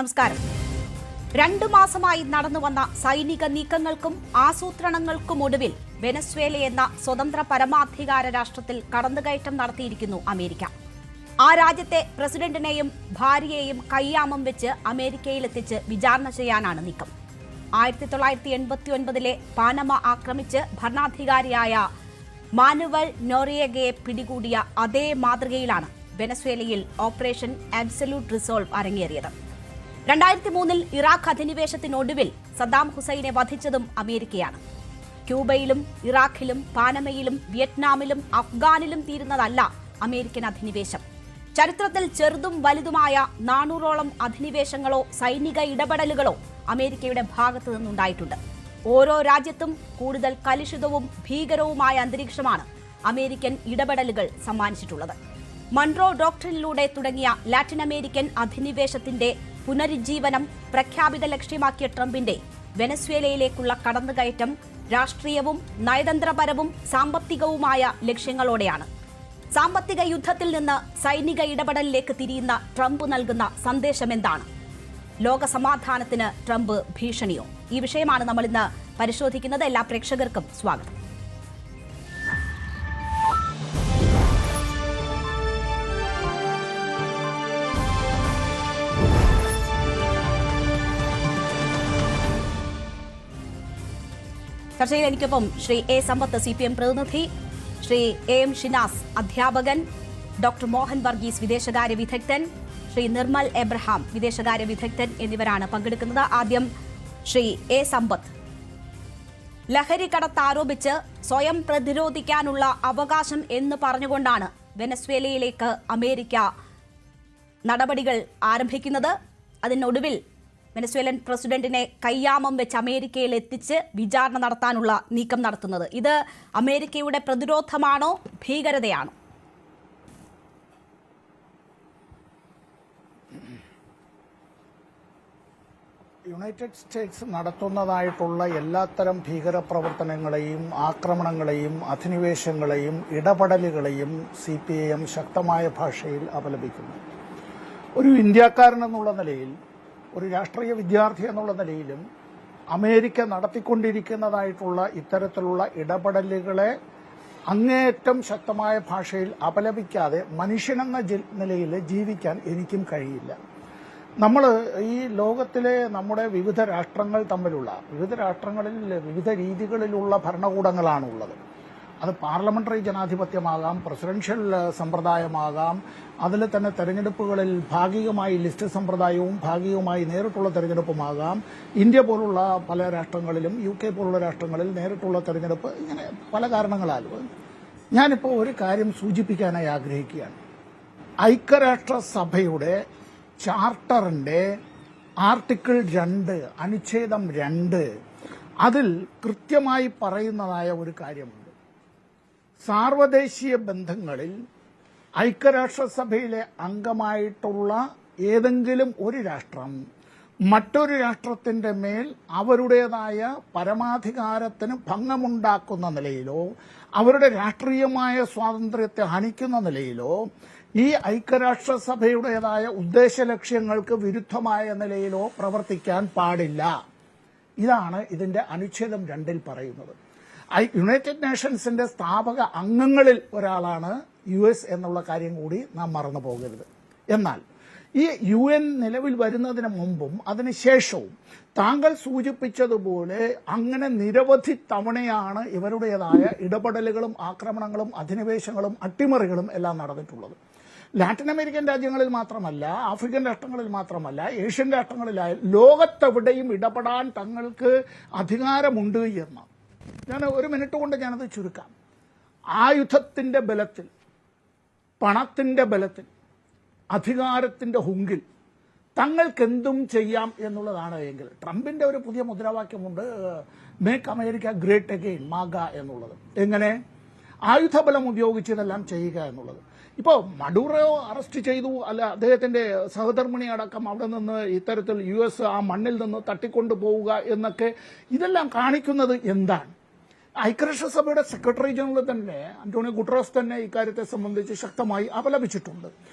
നമസ്കാരം. 2 മാസമായി നടന്നുവന്ന സൈനിക നീക്കങ്ങൾക്കും ആസൂത്രണങ്ങൾക്കുമൊടുവിൽ വെനസ്വേല എന്ന സ്വതന്ത്ര പരമാധികാര രാഷ്ട്രത്തിൽ കടന്നുകയറ്റം നടത്തിയിരിക്കുന്നു അമേരിക്ക. ആ രാജ്യത്തെ പ്രസിഡന്റിനെയും ഭാര്യയെയും കയ്യാമം വെച്ച് അമേരിക്കയിലെത്തിച്ച് വിചാരണ ചെയ്യാനാണ് നീക്കം. 1989 പാനമ ആക്രമിച്ച് ഭരണാധികാരിയായ മാനുവൽ നോറിയേഗയെ പിടികൂടിയ അതേ മാതൃകയിലാണ് വെനസ്വേലയിൽ ഓപ്പറേഷൻ ആബ്സല്യൂട്ട് റിസോൾവ് അരങ്ങേറിയത്. 2003 ഇറാഖ് അധിനിവേശത്തിനൊടുവിൽ സദ്ദാം ഹുസൈനെ വധിച്ചതും അമേരിക്കയാണ്. ക്യൂബയിലും ഇറാഖിലും പാനമയിലും വിയറ്റ്നാമിലും അഫ്ഗാനിലും തീരുന്നതല്ല അമേരിക്കൻ അധിനിവേശം. ചരിത്രത്തിൽ ചെറുതും വലുതുമായ 400ഓളം അധിനിവേശങ്ങളോ സൈനിക ഇടപെടലുകളോ അമേരിക്കയുടെ ഭാഗത്തു നിന്നുണ്ടായിട്ടുണ്ട്. ഓരോ രാജ്യത്തും കൂടുതൽ കലുഷിതവും ഭീകരവുമായ അന്തരീക്ഷമാണ് അമേരിക്കൻ ഇടപെടലുകൾ സമ്മാനിച്ചിട്ടുള്ളത്. മൺറോ ഡോക്ട്രിനിലൂടെ തുടങ്ങിയ ലാറ്റിൻ അമേരിക്കൻ അധിനിവേശത്തിന്റെ പുനരുജ്ജീവനം പ്രഖ്യാപിത ലക്ഷ്യമാക്കിയ ട്രംപിന്റെ വെനസ്വേലയിലേക്കുള്ള കടന്നുകയറ്റം രാഷ്ട്രീയവും നയതന്ത്രപരവും സാമ്പത്തികവുമായ ലക്ഷ്യങ്ങളോടെയാണ്. സാമ്പത്തിക യുദ്ധത്തിൽ നിന്ന് സൈനിക ഇടപെടലിലേക്ക് തിരിയുന്ന ട്രംപ് നൽകുന്ന സന്ദേശമെന്താണ്? ലോക സമാധാനത്തിന് ട്രംപ് ഭീഷണിയോ? ഈ വിഷയമാണ് നമ്മൾ ഇന്ന് പരിശോധിക്കുന്നത്. എല്ലാ പ്രേക്ഷകർക്കും സ്വാഗതം. ചർച്ചയിൽ എനിക്കൊപ്പം ശ്രീ എ സമ്പത്ത്, CPM പ്രതിനിധി, ശ്രീ AM ഷിനാസ്, അധ്യാപകൻ, ഡോക്ടർ മോഹൻ വർഗീസ്, വിദേശകാര്യ വിദഗ്ധൻ, ശ്രീ നിർമ്മൽ എബ്രഹാം, വിദേശകാര്യ വിദഗ്ധൻ എന്നിവരാണ് പങ്കെടുക്കുന്നത്. ആദ്യം ശ്രീ എ സമ്പത്ത്. ലഹരി കടത്ത് ആരോപിച്ച് സ്വയം പ്രതിരോധിക്കാനുള്ള അവകാശം എന്ന് പറഞ്ഞുകൊണ്ടാണ് വെനസ്വേലയിലേക്ക് അമേരിക്ക നടപടികൾ ആരംഭിക്കുന്നത്. അതിനൊടുവിൽ വെനസ്വേലൻ പ്രസിഡന്റിനെ കയ്യാമം വെച്ച് അമേരിക്കയിൽ എത്തിച്ച് വിചാരണ നടത്താനുള്ള നീക്കം നടത്തുന്നത്. ഇത് അമേരിക്കയുടെ പ്രതിരോധമാണോ ഭീകരതയാണോ? യുണൈറ്റഡ് സ്റ്റേറ്റ്സ് നടത്തുന്നതായിട്ടുള്ള എല്ലാത്തരം ഭീകരപ്രവർത്തനങ്ങളെയും ആക്രമണങ്ങളെയും അധിനിവേശങ്ങളെയും ഇടപെടലുകളെയും CPIM ശക്തമായ ഭാഷയിൽ അപലപിക്കുന്നു. ഒരു ഇന്ത്യക്കാരൻ എന്നുള്ള നിലയിൽ, ഒരു രാഷ്ട്രീയ വിദ്യാർത്ഥി എന്നുള്ള നിലയിലും അമേരിക്ക നടത്തിക്കൊണ്ടിരിക്കുന്നതായിട്ടുള്ള ഇത്തരത്തിലുള്ള ഇടപെടലുകളെ അങ്ങേയറ്റം ശക്തമായ ഭാഷയിൽ അപലപിക്കാതെ മനുഷ്യനെന്ന നിലയിൽ ജീവിക്കാൻ എനിക്കും കഴിയില്ല. നമ്മൾ ഈ ലോകത്തിലെ നമ്മുടെ വിവിധ രാഷ്ട്രങ്ങൾ തമ്മിലുള്ള, വിവിധ രാഷ്ട്രങ്ങളിൽ വിവിധ രീതികളിലുള്ള ഭരണകൂടങ്ങളാണുള്ളത്. അത് പാർലമെന്ററി ജനാധിപത്യമാകാം, പ്രസിഡൻഷ്യൽ സമ്പ്രദായമാകാം, അതിൽ തന്നെ തെരഞ്ഞെടുപ്പുകളിൽ ഭാഗികമായി ലിസ്റ്റ് സമ്പ്രദായവും ഭാഗികമായി നേരിട്ടുള്ള തെരഞ്ഞെടുപ്പുമാകാം. ഇന്ത്യ പോലുള്ള പല രാഷ്ട്രങ്ങളിലും UK പോലുള്ള രാഷ്ട്രങ്ങളിൽ നേരിട്ടുള്ള തെരഞ്ഞെടുപ്പ്, ഇങ്ങനെ പല കാരണങ്ങളാലും ഞാനിപ്പോൾ ഒരു കാര്യം സൂചിപ്പിക്കാനായി ആഗ്രഹിക്കുകയാണ്. ഐക്യരാഷ്ട്രസഭയുടെ ചാർട്ടറിന്റെ ആർട്ടിക്കിൾ 2 അനുച്ഛേദം 2 അതിൽ കൃത്യമായി പറയുന്നതായ ഒരു കാര്യമുണ്ട്. സാർവദേശീയ ബന്ധങ്ങളിൽ ഐക്യരാഷ്ട്രസഭയിലെ അംഗമായിട്ടുള്ള ഏതെങ്കിലും ഒരു രാഷ്ട്രം മറ്റൊരു രാഷ്ട്രത്തിന്റെ മേൽ അവരുടേതായ പരമാധികാരത്തിന് ഭംഗമുണ്ടാക്കുന്ന നിലയിലോ അവരുടെ രാഷ്ട്രീയമായ സ്വാതന്ത്ര്യത്തെ ഹനിക്കുന്ന നിലയിലോ ഈ ഐക്യരാഷ്ട്രസഭയുടേതായ ഉദ്ദേശ ലക്ഷ്യങ്ങൾക്ക് വിരുദ്ധമായ നിലയിലോ പ്രവർത്തിക്കാൻ പാടില്ല. ഇതാണ് ഇതിന്റെ അനുച്ഛേദം 2 പറയുന്നത്. യുണൈറ്റഡ് നേഷൻസിന്റെ സ്ഥാപക അംഗങ്ങളിൽ ഒരാളാണ് US എന്നുള്ള കാര്യം കൂടി നാം മറന്നു പോകരുത്. എന്നാൽ ഈ UN നിലവിൽ വരുന്നതിന് മുമ്പും അതിനുശേഷവും താങ്കൾ സൂചിപ്പിച്ചതുപോലെ അങ്ങനെ നിരവധി തവണയാണ് ഇവരുടേതായ ഇടപെടലുകളും ആക്രമണങ്ങളും അധിനിവേശങ്ങളും അട്ടിമറികളും എല്ലാം നടന്നിട്ടുള്ളത്. ലാറ്റിൻ അമേരിക്കൻ രാജ്യങ്ങളിൽ മാത്രമല്ല, ആഫ്രിക്കൻ രാഷ്ട്രങ്ങളിൽ മാത്രമല്ല, ഏഷ്യൻ രാഷ്ട്രങ്ങളിലായാലും ലോകത്തെവിടെയും ഇടപെടാൻ തങ്ങൾക്ക് അധികാരമുണ്ട് എന്ന് ഞാൻ ഒരു മിനിറ്റ് കൊണ്ട് ഞാനത് ചുരുക്കാം. ആയുധത്തിന്റെ ബലത്തിൽ, പണത്തിന്റെ ബലത്തിൽ, അധികാരത്തിന്റെ ഹുങ്കിൽ തങ്ങൾക്കെന്തും ചെയ്യാം എന്നുള്ളതാണ് എങ്കിൽ ട്രംപിന്റെ ഒരു പുതിയ മുദ്രാവാക്യമുണ്ട്, മേക്ക് അമേരിക്ക ഗ്രേറ്റ് അഗെയിൻ, മാഗ എന്നുള്ളത്. എങ്ങനെ? ആയുധബലം ഉപയോഗിച്ച് ഇതെല്ലാം ചെയ്യുക എന്നുള്ളത്. ഇപ്പോൾ മഡൂറോ അറസ്റ്റ് ചെയ്തു, അല്ല അദ്ദേഹത്തിന്റെ സഹധർമ്മിണി അടക്കം അവിടെ നിന്ന് ഇത്തരത്തിൽ US ആ മണ്ണിൽ നിന്ന് തട്ടിക്കൊണ്ടു പോവുക എന്നൊക്കെ ഇതെല്ലാം കാണിക്കുന്നത് എന്താണ്? ഐക്യരാഷ്ട്രസഭയുടെ സെക്രട്ടറി ജനറൽ തന്നെ, അന്റോണിയോ ഗുട്ടറസ് തന്നെ ഇക്കാര്യത്തെ സംബന്ധിച്ച് ശക്തമായി അപലപിച്ചിട്ടുണ്ട്.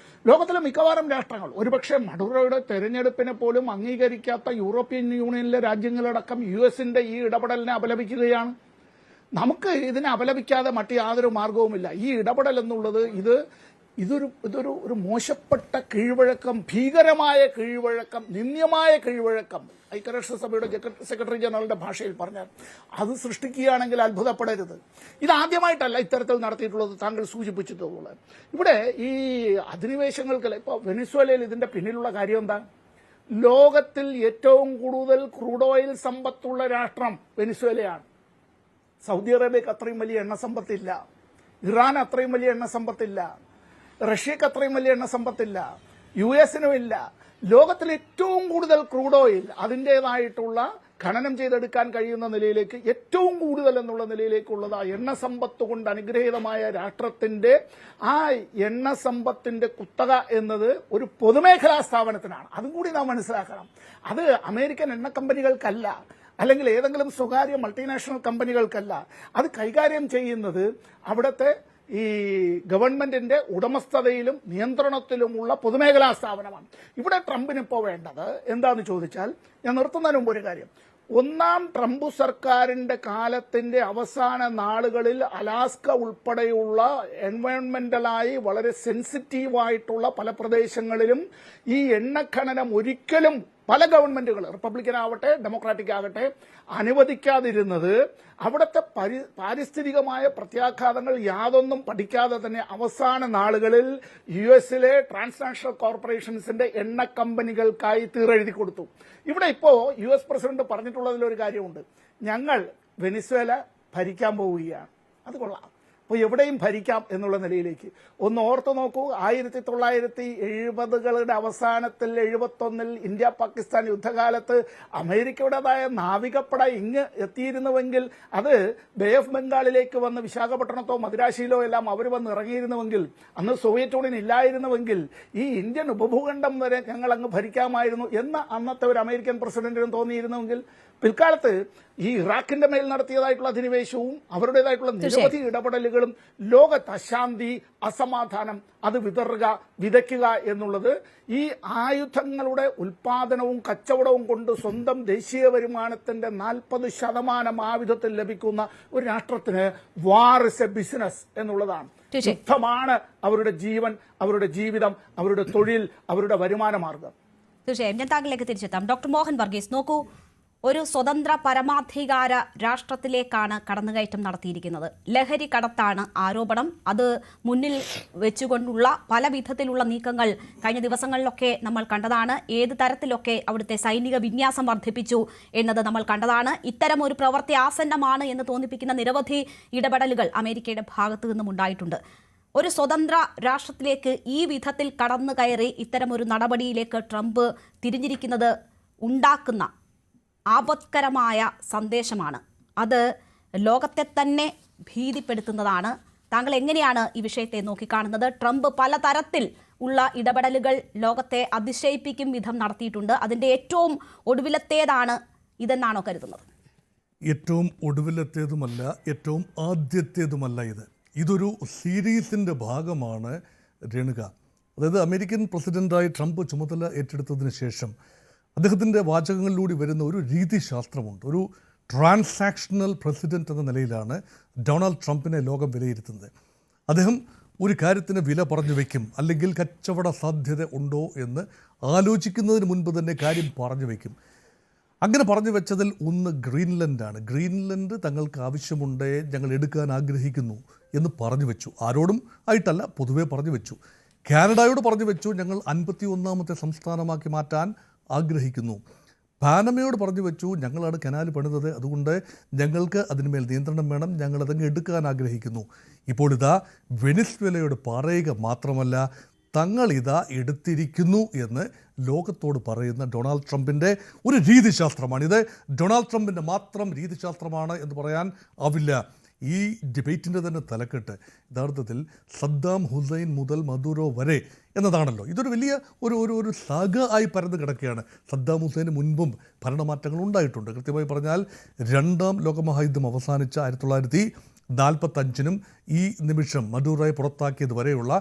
ലോകത്തിലെ മിക്കവാറും രാഷ്ട്രങ്ങൾ, ഒരുപക്ഷെ മഡുറോയുടെ തെരഞ്ഞെടുപ്പിനെ പോലും അംഗീകരിക്കാത്ത യൂറോപ്യൻ യൂണിയനിലെ രാജ്യങ്ങളടക്കം US-ന്റെ ഈ ഇടപെടലിനെ അപലപിക്കുകയാണ്. നമുക്ക് ഇതിനെ അപലപിക്കാതെ മറ്റ് യാതൊരു മാർഗവുമില്ല. ഈ ഇടപെടൽ എന്നുള്ളത് ഇതൊരു മോശപ്പെട്ട കീഴ്വഴക്കം, ഭീകരമായ കീഴ്വഴക്കം, നിന്ദ്യമായ കീഴ്വഴക്കം, ഐക്യരാഷ്ട്രസഭയുടെ സെക്രട്ടറി ജനറലിന്റെ ഭാഷയിൽ പറഞ്ഞാൽ അത് സൃഷ്ടിക്കുകയാണെങ്കിൽ അത്ഭുതപ്പെടരുത്. ഇതാദ്യമായിട്ടല്ല ഇത്തരത്തിൽ നടത്തിയിട്ടുള്ളത്. താങ്കൾ സൂചിപ്പിച്ചിട്ടുള്ളത് ഇവിടെ ഈ അധിനിവേശങ്ങൾക്ക് ഇപ്പോൾ വെനിസ്വേലയിൽ ഇതിന്റെ പിന്നിലുള്ള കാര്യം എന്താ? ലോകത്തിൽ ഏറ്റവും കൂടുതൽ ക്രൂഡ് ഓയിൽ സമ്പത്തുള്ള രാഷ്ട്രം വെനിസ്വേലയാണ്. സൗദി അറേബ്യക്ക് അത്രയും വലിയ എണ്ണ സമ്പത്തില്ല, ഇറാൻ അത്രയും വലിയ എണ്ണ സമ്പത്തില്ല, റഷ്യക്ക് അത്രയും വലിയ എണ്ണ സമ്പത്തില്ല, US-നും ഇല്ല. ലോകത്തിൽ ഏറ്റവും കൂടുതൽ ക്രൂഡ് ഓയിൽ അതിൻ്റെതായിട്ടുള്ള ഖനനം ചെയ്തെടുക്കാൻ കഴിയുന്ന നിലയിലേക്ക്, ഏറ്റവും കൂടുതൽ എന്നുള്ള നിലയിലേക്കുള്ളത് ആ എണ്ണ സമ്പത്ത് കൊണ്ട് അനുഗ്രഹീതമായ രാഷ്ട്രത്തിന്റെ ആ എണ്ണ സമ്പത്തിന്റെ കുത്തക എന്നത് ഒരു പൊതുമേഖലാ സ്ഥാപനത്തിനാണ്. അതും കൂടി നാം മനസ്സിലാക്കണം. അത് അമേരിക്കൻ എണ്ണ കമ്പനികൾക്കല്ല, അല്ലെങ്കിൽ ഏതെങ്കിലും സ്വകാര്യ മൾട്ടിനാഷണൽ കമ്പനികൾക്കല്ല. അത് കൈകാര്യം ചെയ്യുന്നത് അവിടുത്തെ ഈ ഗവൺമെന്റിന്റെ ഉടമസ്ഥതയിലും നിയന്ത്രണത്തിലുമുള്ള പൊതുമേഖലാ സ്ഥാപനമാണ്. ഇവിടെ ട്രംപിനിപ്പോൾ വേണ്ടത് എന്താണെന്ന് ചോദിച്ചാൽ, ഞാൻ നിർത്തുന്നതിന് മുമ്പ് ഒരു കാര്യം, ഒന്നാം ട്രംപ് സർക്കാരിന്റെ കാലത്തിന്റെ അവസാന നാളുകളിൽ അലാസ്ക ഉൾപ്പെടെയുള്ള എൻവയോൺമെന്റലായി വളരെ സെൻസിറ്റീവായിട്ടുള്ള പല പ്രദേശങ്ങളിലും ഈ എണ്ണഖനനം ഒരിക്കലും പല ഗവൺമെന്റുകൾ, റിപ്പബ്ലിക്കൻ ആവട്ടെ ഡെമോക്രാറ്റിക് ആകട്ടെ, അനുവദിക്കാതിരുന്നത് അവിടുത്തെ പാരിസ്ഥിതികമായ പ്രത്യാഘാതങ്ങൾ യാതൊന്നും പഠിക്കാതെ തന്നെ അവസാന നാളുകളിൽ US-ലെ ട്രാൻസ്നാഷണൽ കോർപ്പറേഷൻസിന്റെ എണ്ണ കമ്പനികൾക്കായി തീരെഴുതി കൊടുത്തു. ഇവിടെ ഇപ്പോൾ US പ്രസിഡന്റ് പറഞ്ഞിട്ടുള്ളതിലൊരു കാര്യമുണ്ട്, ഞങ്ങൾ വെനിസ്വേല ഭരിക്കാൻ പോവുകയാണ്. അത് കൊള്ളാം. അപ്പോൾ എവിടെയും ഭരിക്കാം എന്നുള്ള നിലയിലേക്ക് ഒന്ന് ഓർത്തു നോക്കൂ. 1970കളുടെ അവസാനത്തിൽ 71-ൽ ഇന്ത്യ പാകിസ്ഥാൻ യുദ്ധകാലത്ത് അമേരിക്കയുടേതായ നാവികപ്പട ഇങ്ങ് എത്തിയിരുന്നുവെങ്കിൽ, അത് ബേ ഓഫ് ബംഗാളിലേക്ക് വന്ന് വിശാഖപട്ടണത്തോ മദിരാശിയിലോ എല്ലാം അവർ വന്ന് ഇറങ്ങിയിരുന്നുവെങ്കിൽ, അന്ന് സോവിയറ്റ് യൂണിയൻ ഇല്ലായിരുന്നുവെങ്കിൽ ഈ ഇന്ത്യൻ ഉപഭൂഖണ്ഡം വരെ ഞങ്ങൾ അങ്ങ് ഭരിക്കാമായിരുന്നു എന്ന് അന്നത്തെ ഒരു അമേരിക്കൻ പ്രസിഡന്റിനും തോന്നിയിരുന്നുവെങ്കിൽ, പിൽക്കാലത്ത് ഈ ഇറാഖിന്റെ മേൽ നടത്തിയതായിട്ടുള്ള അധിനിവേശവും അവരുടേതായിട്ടുള്ള നിരവധി ഇടപെടലുകളും ലോകത്ത് അശാന്തി, അസമാധാനം അത് വിതയ്ക്കുക എന്നുള്ളത് ഈ ആയുധങ്ങളുടെ ഉൽപാദനവും കച്ചവടവും കൊണ്ട് സ്വന്തം ദേശീയ വരുമാനത്തിന്റെ 40% ആയുധത്തിൽ ലഭിക്കുന്ന ഒരു രാഷ്ട്രത്തിന് വാർ ഇസ് എ ബിസിനസ് എന്നുള്ളതാണ്. യുദ്ധമാണ് അവരുടെ ജീവൻ, അവരുടെ ജീവിതം, അവരുടെ തൊഴിൽ, അവരുടെ വരുമാന മാർഗം. തീർച്ചയായും ഞാൻ താങ്കളിലേക്ക് തിരിച്ചെത്താം. ഡോക്ടർ മോഹൻ വർഗീസ്, നോക്കൂ, ഒരു സ്വതന്ത്ര പരമാധികാര രാഷ്ട്രത്തിലേക്കാണ് കടന്നുകയറ്റം നടത്തിയിരിക്കുന്നത്. ലഹരി കടത്താണ് ആരോപണം. അത് മുന്നിൽ വെച്ചുകൊണ്ടുള്ള പല വിധത്തിലുള്ള നീക്കങ്ങൾ കഴിഞ്ഞ ദിവസങ്ങളിലൊക്കെ നമ്മൾ കണ്ടതാണ്. ഏത് തരത്തിലൊക്കെ അവിടുത്തെ സൈനിക വിന്യാസം വർദ്ധിപ്പിച്ചു എന്നത് നമ്മൾ കണ്ടതാണ്. ഇത്തരം ഒരു പ്രവൃത്തി ആസന്നമാണ് എന്ന് തോന്നിപ്പിക്കുന്ന നിരവധി ഇടപെടലുകൾ അമേരിക്കയുടെ ഭാഗത്തു നിന്നും ഉണ്ടായിട്ടുണ്ട്. ഒരു സ്വതന്ത്ര രാഷ്ട്രത്തിലേക്ക് ഈ വിധത്തിൽ കടന്നു കയറി ഇത്തരമൊരു നടപടിയിലേക്ക് ട്രംപ് തിരിഞ്ഞിരിക്കുന്നത് ഉണ്ടാക്കുന്ന ആപത്കരമായ സന്ദേശമാണ്. അത് ലോകത്തെ തന്നെ ഭീതിപ്പെടുത്തുന്നതാണ്. താങ്കൾ എങ്ങനെയാണ് ഈ വിഷയത്തെ നോക്കിക്കാണുന്നത്? ട്രംപ് പലതരത്തിൽ ഉള്ള ഇടപെടലുകൾ ലോകത്തെ അതിശയിപ്പിക്കും വിധം നടത്തിയിട്ടുണ്ട്. അതിൻ്റെ ഏറ്റവും ഒടുവിലത്തേതാണ് ഇതെന്നാണോ കരുതുന്നത്? ഏറ്റവും ഒടുവിലത്തേതുമല്ല, ഏറ്റവും ആദ്യത്തേതുമല്ല. ഇതൊരു സീരീസിൻ്റെ ഭാഗമാണ് രേണുക. അതായത് അമേരിക്കൻ പ്രസിഡന്റായി ട്രംപ് ചുമതല ഏറ്റെടുത്തതിന് ശേഷം അദ്ദേഹത്തിൻ്റെ വാചകങ്ങളിലൂടെ വരുന്ന ഒരു രീതിശാസ്ത്രമുണ്ട്. ഒരു ട്രാൻസാക്ഷണൽ പ്രസിഡന്റ് എന്ന നിലയിലാണ് ഡൊണാൾഡ് ട്രംപിനെ ലോകം വിലയിരുത്തുന്നത്. അദ്ദേഹം ഒരു കാര്യത്തിന് വില പറഞ്ഞു വയ്ക്കും, അല്ലെങ്കിൽ കച്ചവട സാധ്യത ഉണ്ടോ എന്ന് ആലോചിക്കുന്നതിന് മുൻപ് തന്നെ കാര്യം പറഞ്ഞു വയ്ക്കും. അങ്ങനെ പറഞ്ഞു വെച്ചതിൽ ഒന്ന് ഗ്രീൻലൻഡാണ്. ഗ്രീൻലൻഡ് തങ്ങൾക്ക് ആവശ്യമുണ്ട്, ഞങ്ങൾ എടുക്കാൻ ആഗ്രഹിക്കുന്നു എന്ന് പറഞ്ഞു വെച്ചു. ആരോടും ആയിട്ടല്ല, പൊതുവേ പറഞ്ഞു വെച്ചു. കാനഡയോട് പറഞ്ഞു വെച്ചു, ഞങ്ങൾ 51ാമത്തെ സംസ്ഥാനമാക്കി മാറ്റാൻ ആഗ്രഹിക്കുന്നു. പാനമയോട് പറഞ്ഞു വെച്ചു, ഞങ്ങളാണ് കനാൽ പണിതത്, അതുകൊണ്ട് ഞങ്ങൾക്ക് അതിന്മേൽ നിയന്ത്രണം വേണം, ഞങ്ങളതങ്ങ് എടുക്കാൻ ആഗ്രഹിക്കുന്നു. ഇപ്പോൾ ഇതാ വെനിസ്വേലയോട് പറയുക മാത്രമല്ല, തങ്ങളിതാ എടുത്തിരിക്കുന്നു എന്ന് ലോകത്തോട് പറയുന്ന ഡൊണാൾഡ് ട്രംപിൻ്റെ ഒരു രീതിശാസ്ത്രമാണിത്. ഡൊണാൾഡ് ട്രംപിൻ്റെ മാത്രം രീതിശാസ്ത്രമാണ് എന്ന് പറയാൻ ആവില്ല. ഈ ഡിബേറ്റിൻ്റെ തന്നെ തലക്കെട്ട് യഥാർത്ഥത്തിൽ സദ്ദാം ഹുസൈൻ മുതൽ മദുറോ വരെ എന്നതാണല്ലോ. ഇതൊരു വലിയ ഒരു സാഗ ആയി പരന്ന് കിടക്കുകയാണ്. സദ്ദാം ഹുസൈന് മുൻപും ഭരണമാറ്റങ്ങൾ ഉണ്ടായിട്ടുണ്ട്. കൃത്യമായി പറഞ്ഞാൽ 2ാം ലോകമഹായുദ്ധം അവസാനിച്ച 1945-നും ഈ നിമിഷം മദുറോയെ പുറത്താക്കിയത് വരെയുള്ള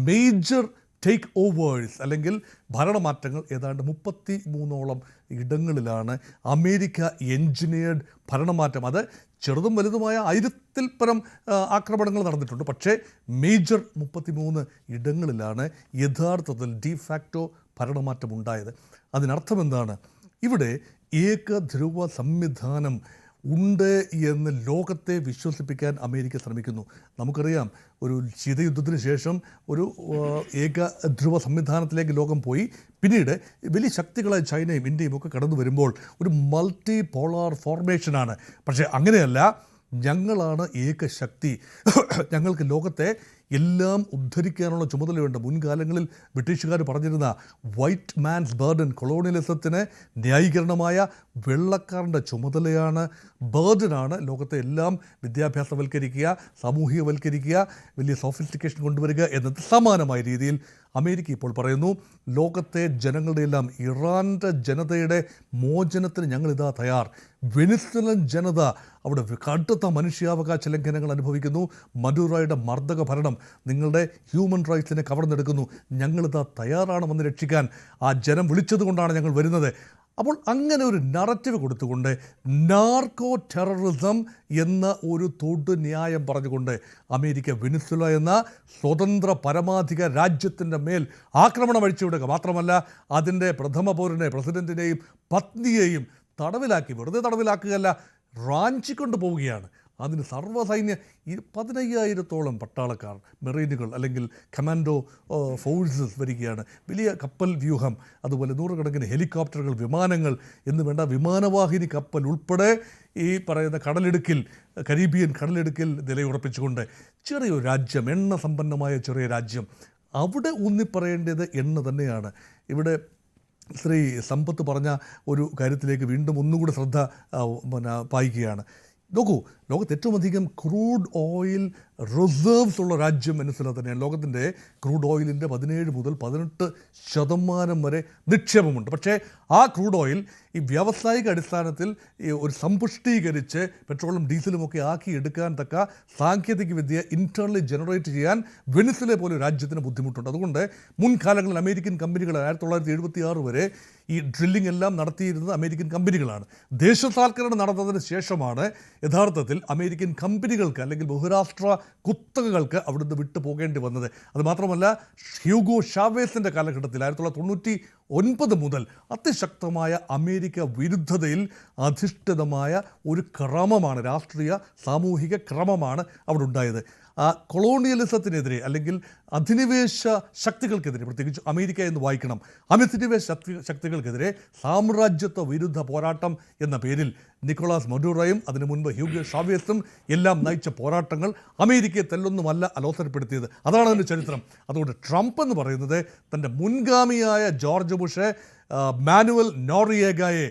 മേജർ ടേക്ക് ഓവേഴ്സ് അല്ലെങ്കിൽ ഭരണമാറ്റങ്ങൾ ഏതാണ്ട് 33ഓളം ഇടങ്ങളിലാണ് അമേരിക്ക എൻജിനീയർഡ് ഭരണമാറ്റം. അത് ചെറുതും വലുതുമായ 1000-ൽ പരം ആക്രമണങ്ങൾ നടന്നിട്ടുണ്ട്. പക്ഷേ മേജർ 33 ഇടങ്ങളിലാണ് യഥാർത്ഥത്തിൽ ഡിഫാക്റ്റോ ഭരണമാറ്റം ഉണ്ടായത്. അതിനർത്ഥം എന്താണ്? ഇവിടെ ഏകധ്രുവ സംവിധാനം ഉണ്ട് എന്ന് ലോകത്തെ വിശ്വസിപ്പിക്കാൻ അമേരിക്ക ശ്രമിക്കുന്നു. നമുക്കറിയാം, ഒരു ശീതയുദ്ധത്തിന് ശേഷം ഒരു ഏകധ്രുവ സംവിധാനത്തിലേക്ക് ലോകം പോയി. പിന്നീട് വലിയ ശക്തികളായ ചൈനയും ഇന്ത്യയും ഒക്കെ കടന്നു വരുമ്പോൾ ഒരു മൾട്ടി പോളാർ ഫോർമേഷനാണ്. പക്ഷേ അങ്ങനെയല്ല, ഞങ്ങളാണ് ഏകശക്തി, ഞങ്ങൾക്ക് ലോകത്തെ എല്ലാം ഉദ്ധരിക്കാനുള്ള ചുമതലയുണ്ട്. മുൻകാലങ്ങളിൽ ബ്രിട്ടീഷുകാർ പറഞ്ഞിരുന്ന വൈറ്റ് മാൻസ് ബർഡൻ, കൊളോണിയലിസത്തിന് ന്യായീകരണമായ വെള്ളക്കാരൻ്റെ ചുമതലയാണ്, ബർഡനാണ് ലോകത്തെ എല്ലാം വിദ്യാഭ്യാസവൽക്കരിക്കുക, സാമൂഹികവൽക്കരിക്കുക, വലിയ സോഫിസ്റ്റിക്കേഷൻ കൊണ്ടുവരിക എന്നത് സമാനമായ രീതിയിൽ അമേരിക്ക ഇപ്പോൾ പറയുന്നു, ലോകത്തെ ജനങ്ങളുടെ എല്ലാം ഇറാൻ്റെ ജനതയുടെ മോചനത്തിന് ഞങ്ങളിതാ തയ്യാർ. വെനിസ്വലൻ ജനത അവിടെ കടുത്ത മനുഷ്യാവകാശ ലംഘനങ്ങൾ അനുഭവിക്കുന്നു. മഡൂറോയുടെ മർദ്ദക ഭരണം നിങ്ങളുടെ ഹ്യൂമൻ റൈറ്റ്സിനെ കവർന്നെടുക്കുന്നു. ഞങ്ങളിതാ തയ്യാറാണ് വന്ന് രക്ഷിക്കാൻ. ആ ജനം വിളിച്ചതുകൊണ്ടാണ് ഞങ്ങൾ വരുന്നത്. അപ്പോൾ അങ്ങനെ ഒരു നറേറ്റീവ് കൊടുത്തുകൊണ്ട് നാർക്കോ ടെററിസം എന്ന ഒരു തൊടു ന്യായം പറഞ്ഞുകൊണ്ട് അമേരിക്ക വെനിസ്വല എന്ന സ്വതന്ത്ര പരമാധിക രാജ്യത്തിൻ്റെ മേൽ ആക്രമണം അഴിച്ചുവിടുക. മാത്രമല്ല അതിൻ്റെ പ്രഥമ പൗരനെ, പ്രസിഡന്റിനെയും പത്നിയെയും തടവിലാക്കി, വെറുതെ തടവിലാക്കുകയല്ല, റാഞ്ചിക്കൊണ്ട് പോവുകയാണ്. അതിന് സർവ്വസൈന്യ 15,000-ഓളം പട്ടാളക്കാർ, മെറീനുകൾ അല്ലെങ്കിൽ കമാൻഡോ ഫോഴ്സസ് വരികയാണ്. വലിയ കപ്പൽ വ്യൂഹം, അതുപോലെ നൂറുകണക്കിന് ഹെലികോപ്റ്ററുകൾ, വിമാനങ്ങൾ എന്ന് വേണ്ട വിമാനവാഹിനി കപ്പൽ ഉൾപ്പെടെ ഈ പറയുന്ന കടലിടുക്കിൽ, കരീബിയൻ കടലിടുക്കിൽ നിലയുറപ്പിച്ചുകൊണ്ട് ചെറിയൊരു രാജ്യം, എണ്ണ സമ്പന്നമായ ചെറിയ രാജ്യം, അവിടെ ഊന്നിപ്പറയേണ്ടത് എണ്ണ തന്നെയാണ്. ഇവിടെ ശ്രീ സമ്പത്ത് പറഞ്ഞ ഒരു കാര്യത്തിലേക്ക് വീണ്ടും ഒന്നുകൂടി ശ്രദ്ധ പായിക്കുകയാണ്. നോക്കൂ, ലോകത്ത് ഏറ്റവും അധികം ക്രൂഡ് ഓയിൽ റിസർവ്സ് ഉള്ള രാജ്യം വെനിസ്വേല തന്നെയാണ്. ലോകത്തിൻ്റെ ക്രൂഡ് ഓയിലിൻ്റെ 17 മുതൽ 18% വരെ നിക്ഷേപമുണ്ട്. പക്ഷേ ആ ക്രൂഡ് ഓയിൽ ഈ വ്യാവസായിക അടിസ്ഥാനത്തിൽ ഒരു സമ്പുഷ്ടീകരിച്ച് പെട്രോളും ഡീസലും ഒക്കെ ആക്കി എടുക്കാൻ തക്ക സാങ്കേതിക വിദ്യ ഇൻറ്റേർണലി ജനറേറ്റ് ചെയ്യാൻ വെനിസ്വേല പോലെ രാജ്യത്തിന് ബുദ്ധിമുട്ടുണ്ട്. അതുകൊണ്ട് മുൻകാലങ്ങളിൽ അമേരിക്കൻ കമ്പനികൾ 1976 വരെ ഈ ഡ്രില്ലിംഗ് എല്ലാം നടത്തിയിരുന്നത് അമേരിക്കൻ കമ്പനികളാണ്. ദേശസാൽക്കരണം നടന്നതിന് ശേഷമാണ് യഥാർത്ഥത്തിൽ അമേരിക്കൻ കമ്പനികൾക്ക് അല്ലെങ്കിൽ ബഹുരാഷ്ട്ര കുത്തകകൾക്ക് അവിടുന്ന് വിട്ടു പോകേണ്ടി വന്നത്. അതുമാത്രമല്ല, ഹ്യൂഗോ ഷാവേസിൻ്റെ കാലഘട്ടത്തിൽ 1909 മുതൽ അതിശക്തമായ അമേരിക്ക വിരുദ്ധതയിൽ അധിഷ്ഠിതമായ ഒരു ക്രമമാണ്, രാഷ്ട്രീയ സാമൂഹിക ക്രമമാണ് അവിടെ ഉണ്ടായത്. ആ കൊളോണിയലിസത്തിനെതിരെ അല്ലെങ്കിൽ അധിനിവേശ ശക്തികൾക്കെതിരെ, പ്രത്യേകിച്ച് അമേരിക്ക എന്ന് വായിക്കണം, അധിനിവേശ ശക്തികൾക്കെതിരെ സാമ്രാജ്യത്വ വിരുദ്ധ പോരാട്ടം എന്ന പേരിൽ നിക്കോളാസ് മഡൂറോയും അതിനു മുൻപ് ഹ്യൂഗോ ഷാവേസും എല്ലാം നയിച്ച പോരാട്ടങ്ങൾ അമേരിക്കയെ തെല്ലൊന്നുമല്ല അലോസരപ്പെടുത്തിയത്. അതാണ് അതിൻ്റെ ചരിത്രം. അതുകൊണ്ട് ട്രംപ് എന്ന് പറയുന്നത് തൻ്റെ മുൻഗാമിയായ ജോർജ് ബുഷ് മാനുവൽ നോറിയേഗയെ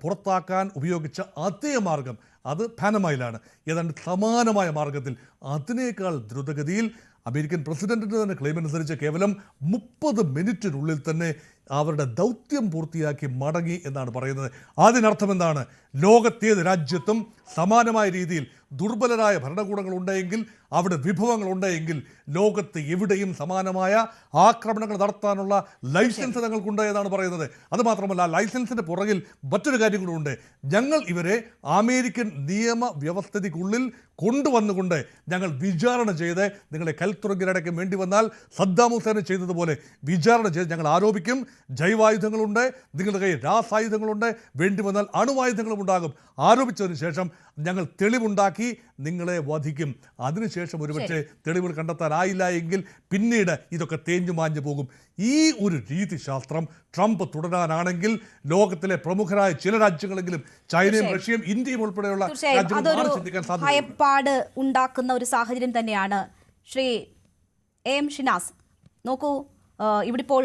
പുറത്താക്കാൻ ഉപയോഗിച്ച അതേ മാർഗം, അത് പാനമയിലാണ്, ഏതാണ്ട് സമാനമായ മാർഗത്തിൽ അതിനേക്കാൾ ദ്രുതഗതിയിൽ അമേരിക്കൻ പ്രസിഡന്റിൻ്റെ തന്നെ ക്ലെയിം അനുസരിച്ച് കേവലം 30 മിനിറ്റിനുള്ളിൽ തന്നെ അവരുടെ ദൗത്യം പൂർത്തിയാക്കി മടങ്ങി എന്നാണ് പറയുന്നത്. അതിനർത്ഥം എന്താണ്? ലോകത്തേത് രാജ്യത്തും സമാനമായ രീതിയിൽ ദുർബലരായ ഭരണകൂടങ്ങൾ ഉണ്ടെങ്കിൽ, അവിടെ വിഭവങ്ങൾ ഉണ്ടെങ്കിൽ, ലോകത്ത് എവിടെയും സമാനമായ ആക്രമണങ്ങൾ നടത്താനുള്ള ലൈസൻസ് ഞങ്ങൾക്കുണ്ട് എന്നാണ് പറയുന്നത്. അതുമാത്രമല്ല, ലൈസൻസിൻ്റെ പുറകിൽ മറ്റൊരു കാര്യം കൂടെ, ഞങ്ങൾ ഇവരെ അമേരിക്കൻ നിയമ വ്യവസ്ഥയ്ക്കുള്ളിൽ കൊണ്ടുവന്നുകൊണ്ട് ഞങ്ങൾ വിചാരണ ചെയ്ത് നിങ്ങളെ കൽത്തുറങ്കിലടക്കം വേണ്ടി വന്നാൽ സദ്ദാം ഹുസൈൻ ചെയ്തതുപോലെ വിചാരണ ചെയ്ത് ഞങ്ങൾ ആരോപിക്കും. ജൈവായുധങ്ങളുണ്ട്, നിങ്ങളുടെ കയ്യിൽ രാസായുധങ്ങളുണ്ട്, വേണ്ടി വന്നാൽ അണുവായുധങ്ങളും ഉണ്ടാകും. ആരോപിച്ചതിന് ശേഷം ഞങ്ങൾ തെളിവുണ്ടാക്കി നിങ്ങളെ വധിക്കും. അതിനുശേഷം ഒരുപക്ഷെ തെളിവുകൾ കണ്ടെത്താനായില്ല എങ്കിൽ പിന്നീട് ഇതൊക്കെ തേഞ്ഞു മാഞ്ഞു പോകും. ഈ ഒരു രീതിശാസ്ത്രം ട്രംപ് തുടരാനാണെങ്കിൽ ലോകത്തിലെ പ്രമുഖരായ ചില രാജ്യങ്ങളെങ്കിലും, ചൈനയും റഷ്യയും ഇന്ത്യയും ഉൾപ്പെടെയുള്ള രാജ്യങ്ങൾ ചിന്തിക്കാൻ സാധിക്കും. ഭയപ്പാട് ഉണ്ടാക്കുന്ന ഒരു സാഹചര്യം തന്നെയാണ്. ശ്രീ എം ഷിനാസ്, നോക്കൂ, ഇവിടെ ഇപ്പോൾ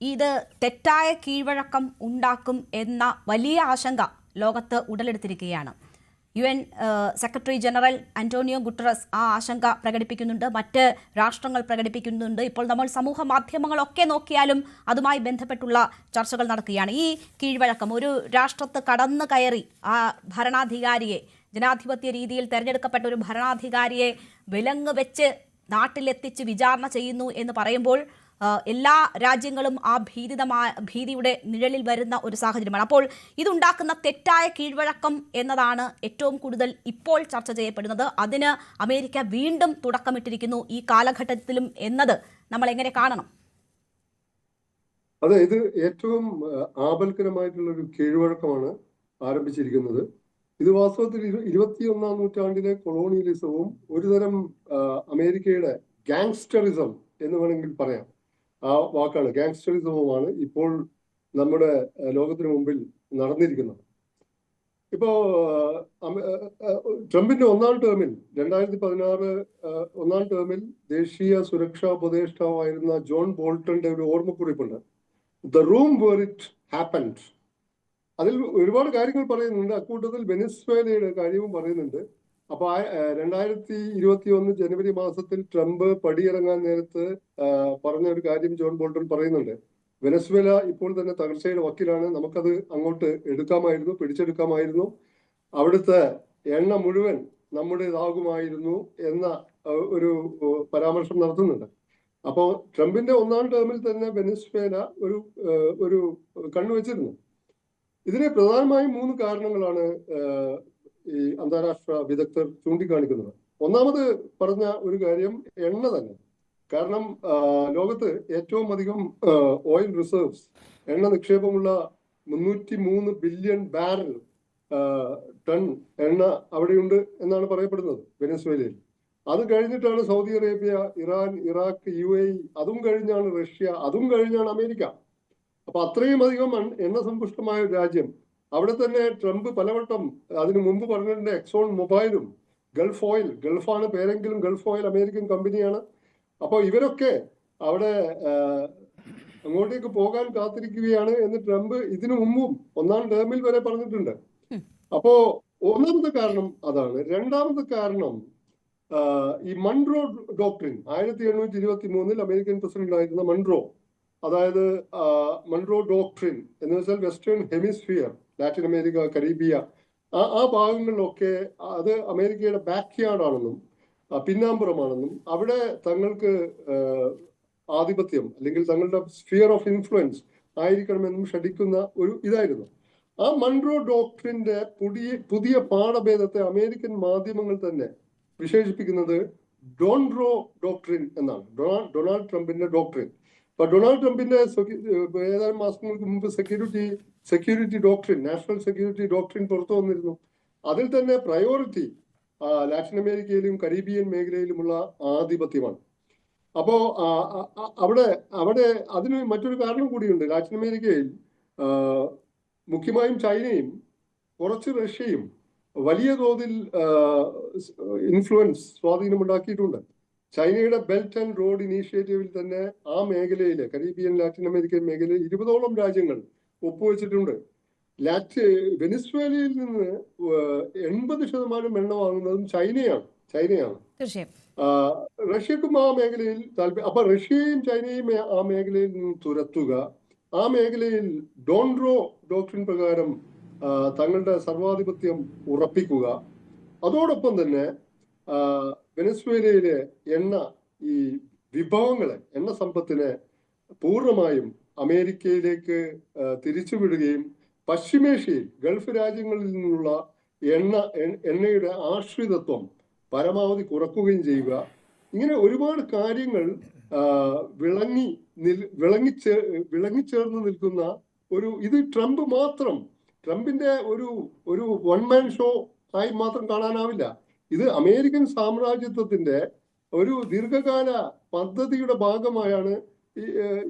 ഇത് തെറ്റായ കീഴ്വഴക്കം ഉണ്ടാക്കും എന്ന വലിയ ആശങ്ക ലോകത്ത് ഉടലെടുത്തിരിക്കുകയാണ്. UN secretary general Antonio Guterres ആ ആശങ്ക പ്രകടിപ്പിക്കുന്നുണ്ട്, മറ്റ് രാഷ്ട്രങ്ങൾ പ്രകടിപ്പിക്കുന്നുണ്ട്. ഇപ്പോൾ നമ്മൾ സമൂഹ മാധ്യമങ്ങളൊക്കെ നോക്കിയാലും അതുമായി ബന്ധപ്പെട്ടുള്ള ചർച്ചകൾ നടക്കുകയാണ്. ഈ കീഴ്വഴക്കം, ഒരു രാഷ്ട്രത്ത് കടന്നു കയറി ആ ഭരണാധികാരിയെ, ജനാധിപത്യ രീതിയിൽ തെരഞ്ഞെടുക്കപ്പെട്ട ഒരു ഭരണാധികാരിയെ വിലങ്ങ് വെച്ച് നാട്ടിലെത്തിച്ച് വിചാരണ ചെയ്യുന്നു എന്ന് പറയുമ്പോൾ എല്ലാ രാജ്യങ്ങളും ആ ഭീതിയുടെ നിഴലിൽ വരുന്ന ഒരു സാഹചര്യമാണ്. അപ്പോൾ ഇതുണ്ടാക്കുന്ന തെറ്റായ കീഴ്വഴക്കം എന്നതാണ് ഏറ്റവും കൂടുതൽ ഇപ്പോൾ ചർച്ച ചെയ്യപ്പെടുന്നത്. അതിന് അമേരിക്ക വീണ്ടും തുടക്കമിട്ടിരിക്കുന്നു ഈ കാലഘട്ടത്തിലും എന്നത് നമ്മൾ എങ്ങനെ കാണണം? അതെ, ഇത് ഏറ്റവും ആപൽക്കരമായിട്ടുള്ള ഒരു കീഴ്വഴക്കമാണ് ആരംഭിച്ചിരിക്കുന്നത്. ഇത് വാസ്തവത്തിൽ 21-ാം നൂറ്റാണ്ടിലെ കൊളോണിയലിസവും ഒരുതരം അമേരിക്കയുടെ ഗാങ്സ്റ്ററിസം എന്ന് വേണമെങ്കിൽ പറയാം. ആ വാക്കാണ് ഗാങ്സ്റ്ററിസവുമാണ് ഇപ്പോൾ നമ്മുടെ ലോകത്തിന് മുമ്പിൽ നടന്നിരിക്കുന്നത്. ഇപ്പോ ട്രംപിന്റെ ഒന്നാം ടേമിൽ 2016 ഒന്നാം ടേമിൽ ദേശീയ സുരക്ഷാ ഉപദേഷ്ടാവായിരുന്ന ജോൺ ബോൾട്ടന്റെ ഒരു ഓർമ്മക്കുറിപ്പുണ്ട്, the room where it happened. അതിൽ ഒരുപാട് കാര്യങ്ങൾ പറയുന്നുണ്ട്. അക്കൂട്ടത്തിൽ വെനസ്വേലയുടെ കാര്യവും പറയുന്നുണ്ട്. അപ്പൊ 2021 ജനുവരി മാസത്തിൽ ട്രംപ് പടിയിറങ്ങാൻ നേരത്ത് പറഞ്ഞ ഒരു കാര്യം ജോൺ ബോൾട്ടൺ പറയുന്നുണ്ട്. വെനസ്വേല ഇപ്പോൾ തന്നെ തകർച്ചയുടെ വക്കിലാണ്, നമുക്കത് അങ്ങോട്ട് എടുക്കാമായിരുന്നു, പിടിച്ചെടുക്കാമായിരുന്നു, അവിടുത്തെ എണ്ണ മുഴുവൻ നമ്മുടേതാകുമായിരുന്നു എന്ന ഒരു പരാമർശം നടത്തുന്നുണ്ട്. അപ്പോ ട്രംപിന്റെ ഒന്നാം ടേമിൽ തന്നെ വെനസ്വേല ഒരു കണ്ണുവച്ചിരുന്നു. ഇതിന് പ്രധാനമായും 3 കാരണങ്ങളാണ് ഈ അന്താരാഷ്ട്ര വിദഗ്ധർ ചൂണ്ടിക്കാണിക്കുന്നത്. ഒന്നാമത് പറഞ്ഞ ഒരു കാര്യം എണ്ണ തന്നെ. കാരണം ലോകത്ത് ഏറ്റവും അധികം ഓയിൽ റിസർവ്സ്, എണ്ണ നിക്ഷേപമുള്ള 303 ബില്യൺ ബാരൽ ടൺ എണ്ണ അവിടെയുണ്ട് എന്നാണ് പറയപ്പെടുന്നത് വെനസ്വേലയിൽ. അത് കഴിഞ്ഞിട്ടാണ് Saudi Arabia, Iran, Iraq, UAE, അതും കഴിഞ്ഞാണ് റഷ്യ, അതും കഴിഞ്ഞാണ് അമേരിക്ക. അപ്പൊ അത്രയും അധികം എണ്ണ സമ്പുഷ്ടമായ ഒരു രാജ്യം. അവിടെ തന്നെ ട്രംപ് പലവട്ടം അതിനു മുമ്പ് പറഞ്ഞിട്ടുണ്ട് എക്സോൺ മൊബൈലും ഗൾഫ് ഓയിൽ, ഗൾഫാണ് പേരെങ്കിലും ഗൾഫ് ഓയിൽ അമേരിക്കൻ കമ്പനിയാണ്. അപ്പോൾ ഇവരൊക്കെ അവിടെ അങ്ങോട്ടേക്ക് പോകാൻ കാത്തിരിക്കുകയാണ് എന്ന് ട്രംപ് ഇതിനു മുമ്പും ഒന്നാം ടേമിൽ വരെ പറഞ്ഞിട്ടുണ്ട്. അപ്പോ ഒന്നാമത്തെ കാരണം അതാണ്. രണ്ടാമത്തെ കാരണം ഈ മൺട്രോ ഡോക്ട്രിൻ, 1823 അമേരിക്കൻ പ്രസിഡന്റ് ആയിരുന്ന മൺട്രോ, അതായത് മൺട്രോ ഡോക്ട്രിൻ എന്ന് വെച്ചാൽ വെസ്റ്റേൺ ഹെമിസ്ഫിയർ, ലാറ്റിൻ അമേരിക്ക, കരീബിയ, ആ ഭാഗങ്ങളിലൊക്കെ അത് അമേരിക്കയുടെ ബാക്ക് യാർഡ് ആണെന്നും പിന്നാമ്പുറമാണെന്നും അവിടെ തങ്ങൾക്ക് ആധിപത്യം അല്ലെങ്കിൽ തങ്ങളുടെ സ്ഫിയർ ഓഫ് ഇൻഫ്ലുവൻസ് ആയിരിക്കണമെന്നും ഷടിക്കുന്ന ഒരു ഇതായിരുന്നു. ആ മൺട്രോ ഡോക്ട്രിന്റെ പുതിയ പാഠഭേദത്തെ അമേരിക്കൻ മാധ്യമങ്ങൾ തന്നെ വിശേഷിപ്പിക്കുന്നത് ഡോൺട്രോ ഡോക്ട്രിൻ എന്നാണ്. ഡൊണാൾഡ് ട്രംപിന്റെ ഡോക്ട്രിൻ. അപ്പൊ ഡൊണാൾഡ് ട്രംപിന്റെ ഏതാനും മാസങ്ങൾക്ക് മുമ്പ് security doctrine, national security doctrine പുറത്തു വന്നിരുന്നു. അതിൽ തന്നെ പ്രയോറിറ്റി ലാറ്റിൻ അമേരിക്കയിലും കരീബിയൻ മേഖലയിലുമുള്ള ആധിപത്യമാണ്. അപ്പോ അവിടെ അതിന് മറ്റൊരു കാരണം കൂടിയുണ്ട്. ലാറ്റിൻ അമേരിക്കയിൽ മുഖ്യമായും ചൈനയും കുറച്ച് റഷ്യയും വലിയ തോതിൽ ഇൻഫ്ലുവൻസ്, സ്വാധീനമുണ്ടാക്കിയിട്ടുണ്ട്. ചൈനയുടെ ബെൽറ്റ് ആൻഡ് റോഡ് ഇനീഷ്യേറ്റീവിൽ തന്നെ ആ മേഖലയിലെ കരീബിയൻ ലാറ്റിൻ അമേരിക്കൻ മേഖലയിൽ 20ഓളം രാജ്യങ്ങൾ ഒപ്പുവെച്ചിട്ടുണ്ട്. വെനിസ്വേലയിൽ നിന്ന് 80% എണ്ണ വാങ്ങുന്നതും ചൈനയാണ്. റഷ്യക്കും ആ മേഖലയിൽ താല്പര്യം. അപ്പൊ റഷ്യയും ചൈനയും ആ മേഖലയിൽ നിന്ന് തുരത്തുക, ആ മേഖലയിൽ ഡോൺട്രോ ഡോക്ട്രിൻ പ്രകാരം തങ്ങളുടെ സർവാധിപത്യം ഉറപ്പിക്കുക. അതോടൊപ്പം തന്നെ വെനസ്വേലയിലെ ഈ വിഭവങ്ങളെ, എണ്ണ സമ്പത്തിനെ പൂർണ്ണമായും അമേരിക്കയിലേക്ക് തിരിച്ചുവിടുകയും പശ്ചിമേഷ്യയിൽ ഗൾഫ് രാജ്യങ്ങളിൽ നിന്നുള്ള എണ്ണയുടെ ആശ്രിതത്വം പരമാവധി കുറക്കുകയും ചെയ്യുക. ഇങ്ങനെ ഒരുപാട് കാര്യങ്ങൾ വിളങ്ങിച്ചേർന്ന് നിൽക്കുന്ന ഇത് ട്രംപ് മാത്രം, ട്രംപിന്റെ ഒരു വൺ മാൻ ഷോ ആയി മാത്രം കാണാനാവില്ല. ഇത് അമേരിക്കൻ സാമ്രാജ്യത്വത്തിന്റെ ഒരു ദീർഘകാല പദ്ധതിയുടെ ഭാഗമായാണ്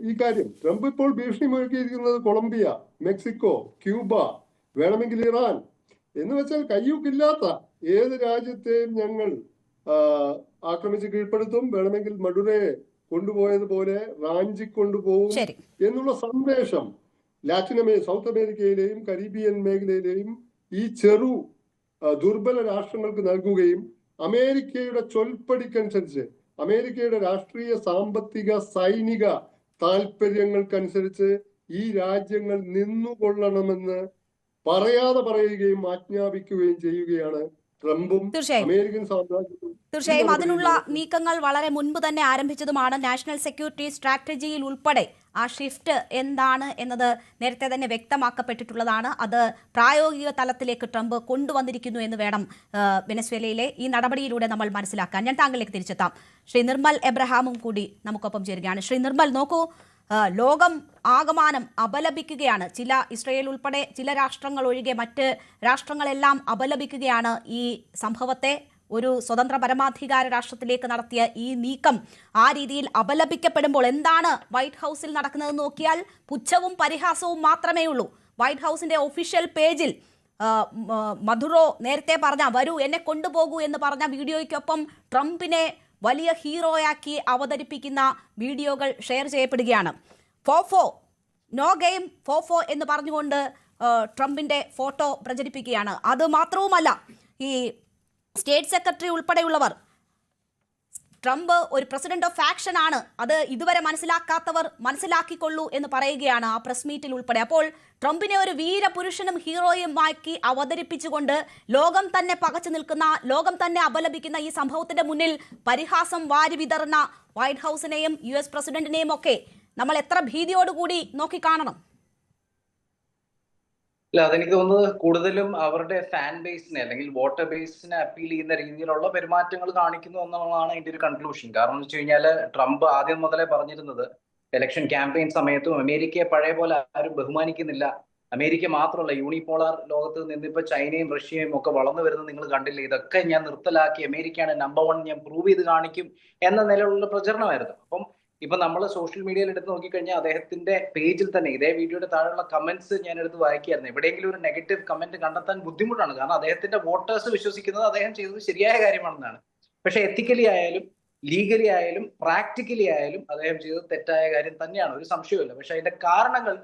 ഈ കാര്യം. ട്രംപ് ഇപ്പോൾ ഭീഷണി മുഴക്കിയിരിക്കുന്നത് കൊളംബിയ, മെക്സിക്കോ, ക്യൂബ, വേണമെങ്കിൽ ഇറാൻ എന്ന് വെച്ചാൽ കയ്യൂക്കില്ലാത്ത ഏത് രാജ്യത്തെയും ഞങ്ങൾ ആക്രമിച്ച് കീഴ്പ്പെടുത്തും, വേണമെങ്കിൽ മഡുരയെ കൊണ്ടുപോയതുപോലെ റാഞ്ചി കൊണ്ടുപോകും എന്നുള്ള സന്ദേശം സൗത്ത് അമേരിക്കയിലെയും കരീബിയൻ മേഖലയിലെയും ഈ ദുർബല രാഷ്ട്രങ്ങൾക്ക് നൽകുകയും അമേരിക്കയുടെ ചൊൽപ്പടിക്കനുസരിച്ച്, അമേരിക്കയുടെ രാഷ്ട്രീയ, സാമ്പത്തിക, സൈനിക താല്പര്യങ്ങൾക്കനുസരിച്ച് ഈ രാജ്യങ്ങൾ നിന്നുകൊള്ളണമെന്ന് പറയാതെ പറയുകയും ആജ്ഞാപിക്കുകയും ചെയ്യുകയാണ് ട്രംപും തീർച്ചയായും. അമേരിക്കൻ സാമ്രാജ്യവും തീർച്ചയായും അതിനുള്ള നീക്കങ്ങൾ വളരെ മുൻപ് തന്നെ ആരംഭിച്ചതുമാണ്. നാഷണൽ സെക്യൂരിറ്റി സ്ട്രാറ്റജിയിൽ ഉൾപ്പെടെ ആ ഷിഫ്റ്റ് എന്താണ് എന്നത് നേരത്തെ തന്നെ വ്യക്തമാക്കപ്പെട്ടിട്ടുള്ളതാണ്. അത് പ്രായോഗിക തലത്തിലേക്ക് ട്രംപ് കൊണ്ടുവന്നിരിക്കുന്നു എന്ന് വേണം വെനസ്വേലയിലെ ഈ നടപടിയിലൂടെ നമ്മൾ മനസ്സിലാക്കാൻ. ഞാൻ താങ്കളിലേക്ക് തിരിച്ചെത്താം. ശ്രീ നിർമ്മൽ എബ്രഹാമും കൂടി നമുക്കൊപ്പം ചേരുകയാണ്. ശ്രീ നിർമ്മൽ, നോക്കൂ, ലോകം ആകമാനം അപലപിക്കുകയാണ്. ഇസ്രയേൽ ഉൾപ്പെടെ ചില രാഷ്ട്രങ്ങൾ ഒഴികെ മറ്റ് രാഷ്ട്രങ്ങളെല്ലാം അപലപിക്കുകയാണ് ഈ സംഭവത്തെ. ഒരു സ്വതന്ത്ര പരമാധികാര രാഷ്ട്രത്തിലേക്ക് നടത്തിയ ഈ നീക്കം ആ രീതിയിൽ അപലപിക്കപ്പെടുമ്പോൾ എന്താണ് വൈറ്റ് ഹൗസിൽ നടക്കുന്നതെന്ന് നോക്കിയാൽ പുച്ഛവും പരിഹാസവും മാത്രമേ ഉള്ളൂ. വൈറ്റ് ഹൗസിന്റെ ഒഫീഷ്യൽ പേജിൽ മധുറോ നേരത്തെ പറഞ്ഞ വരൂ എന്നെ കൊണ്ടുപോകൂ എന്ന് പറഞ്ഞ വീഡിയോയ്ക്കൊപ്പം ട്രംപിനെ വലിയ ഹീറോയാക്കി അവതരിപ്പിക്കുന്ന വീഡിയോകൾ ഷെയർ ചെയ്യപ്പെടുകയാണ്. ഫോഫോ, നോ ഗെയിം ഫോഫോ എന്ന് പറഞ്ഞുകൊണ്ട് ട്രംപിന്റെ ഫോട്ടോ പ്രചരിപ്പിക്കുകയാണ്. അത് മാത്രവുമല്ല, ഈ സ്റ്റേറ്റ് സെക്രട്ടറി ഉൾപ്പെടെയുള്ളവർ ട്രംപ് ഒരു പ്രസിഡന്റ് ഓഫ് ആക്ഷൻ ആണ്, അത് ഇതുവരെ മനസ്സിലാക്കാത്തവർ മനസ്സിലാക്കിക്കൊള്ളൂ എന്ന് പറയുകയാണ് ആ പ്രസ് മീറ്റിൽ ഉൾപ്പെടെ. അപ്പോൾ ട്രംപിനെ ഒരു വീരപുരുഷനും ഹീറോയുമാക്കി അവതരിപ്പിച്ചുകൊണ്ട് ലോകം തന്നെ പകച്ചു നിൽക്കുന്ന, ലോകം തന്നെ അപലപിക്കുന്ന ഈ സംഭവത്തിന്റെ മുന്നിൽ പരിഹാസം വാരി വിതറുന്ന വൈറ്റ് ഹൗസിനെയും US പ്രസിഡന്റിനെയും ഒക്കെ നമ്മൾ എത്ര ഭീതിയോടുകൂടി നോക്കിക്കാണണം? അല്ല, അതെനിക്ക് തോന്നുന്നത് കൂടുതലും അവരുടെ ഫാൻ ബേസിനെ അല്ലെങ്കിൽ വോട്ടർ ബേസിനെ അപ്പീൽ ചെയ്യുന്ന രീതിയിലുള്ള പെരുമാറ്റങ്ങൾ കാണിക്കുന്നു എന്നുള്ളതാണ് അതിന്റെ ഒരു കൺക്ലൂഷൻ. കാരണം എന്ന് വെച്ച് കഴിഞ്ഞാൽ ട്രംപ് ആദ്യം മുതലേ പറഞ്ഞിരുന്നത് ഇലക്ഷൻ ക്യാമ്പയിൻ സമയത്തും അമേരിക്കയെ പഴയ പോലെ ആരും ബഹുമാനിക്കുന്നില്ല, അമേരിക്ക മാത്രമല്ല യൂണിപോളാർ ലോകത്ത് നിന്നിപ്പോ ചൈനയും റഷ്യയും ഒക്കെ വളർന്നു വരുന്നത് നിങ്ങൾ കണ്ടില്ലേ, ഇതൊക്കെ ഞാൻ നിർത്തലാക്കി അമേരിക്കയാണ് നമ്പർ 1, ഞാൻ പ്രൂവ് ചെയ്ത് കാണിക്കും എന്ന നിലയിലുള്ള പ്രചരണമായിരുന്നു. അപ്പം ഇപ്പൊ നമ്മൾ സോഷ്യൽ മീഡിയയിൽ എടുത്ത് നോക്കിക്കഴിഞ്ഞാൽ അദ്ദേഹത്തിന്റെ പേജിൽ തന്നെ ഇതേ വീഡിയോയുടെ താഴെയുള്ള കമന്റ്സ് ഞാൻ എടുത്ത് വായിക്കായിരുന്നു. എവിടെയെങ്കിലും ഒരു നെഗറ്റീവ് കമന്റ് കണ്ടെത്താൻ ബുദ്ധിമുട്ടാണ്. കാരണം അദ്ദേഹത്തിന്റെ വോട്ടേഴ്സ് വിശ്വസിക്കുന്നത് അദ്ദേഹം ചെയ്തത് ശരിയായ കാര്യമാണെന്നാണ്. പക്ഷെ എത്തിക്കലി ആയാലും ലീഗലി ആയാലും പ്രാക്ടിക്കലി ആയാലും അദ്ദേഹം ചെയ്തത് തെറ്റായ കാര്യം തന്നെയാണ്, ഒരു സംശയമില്ല. പക്ഷെ അതിന്റെ കാരണങ്ങൾ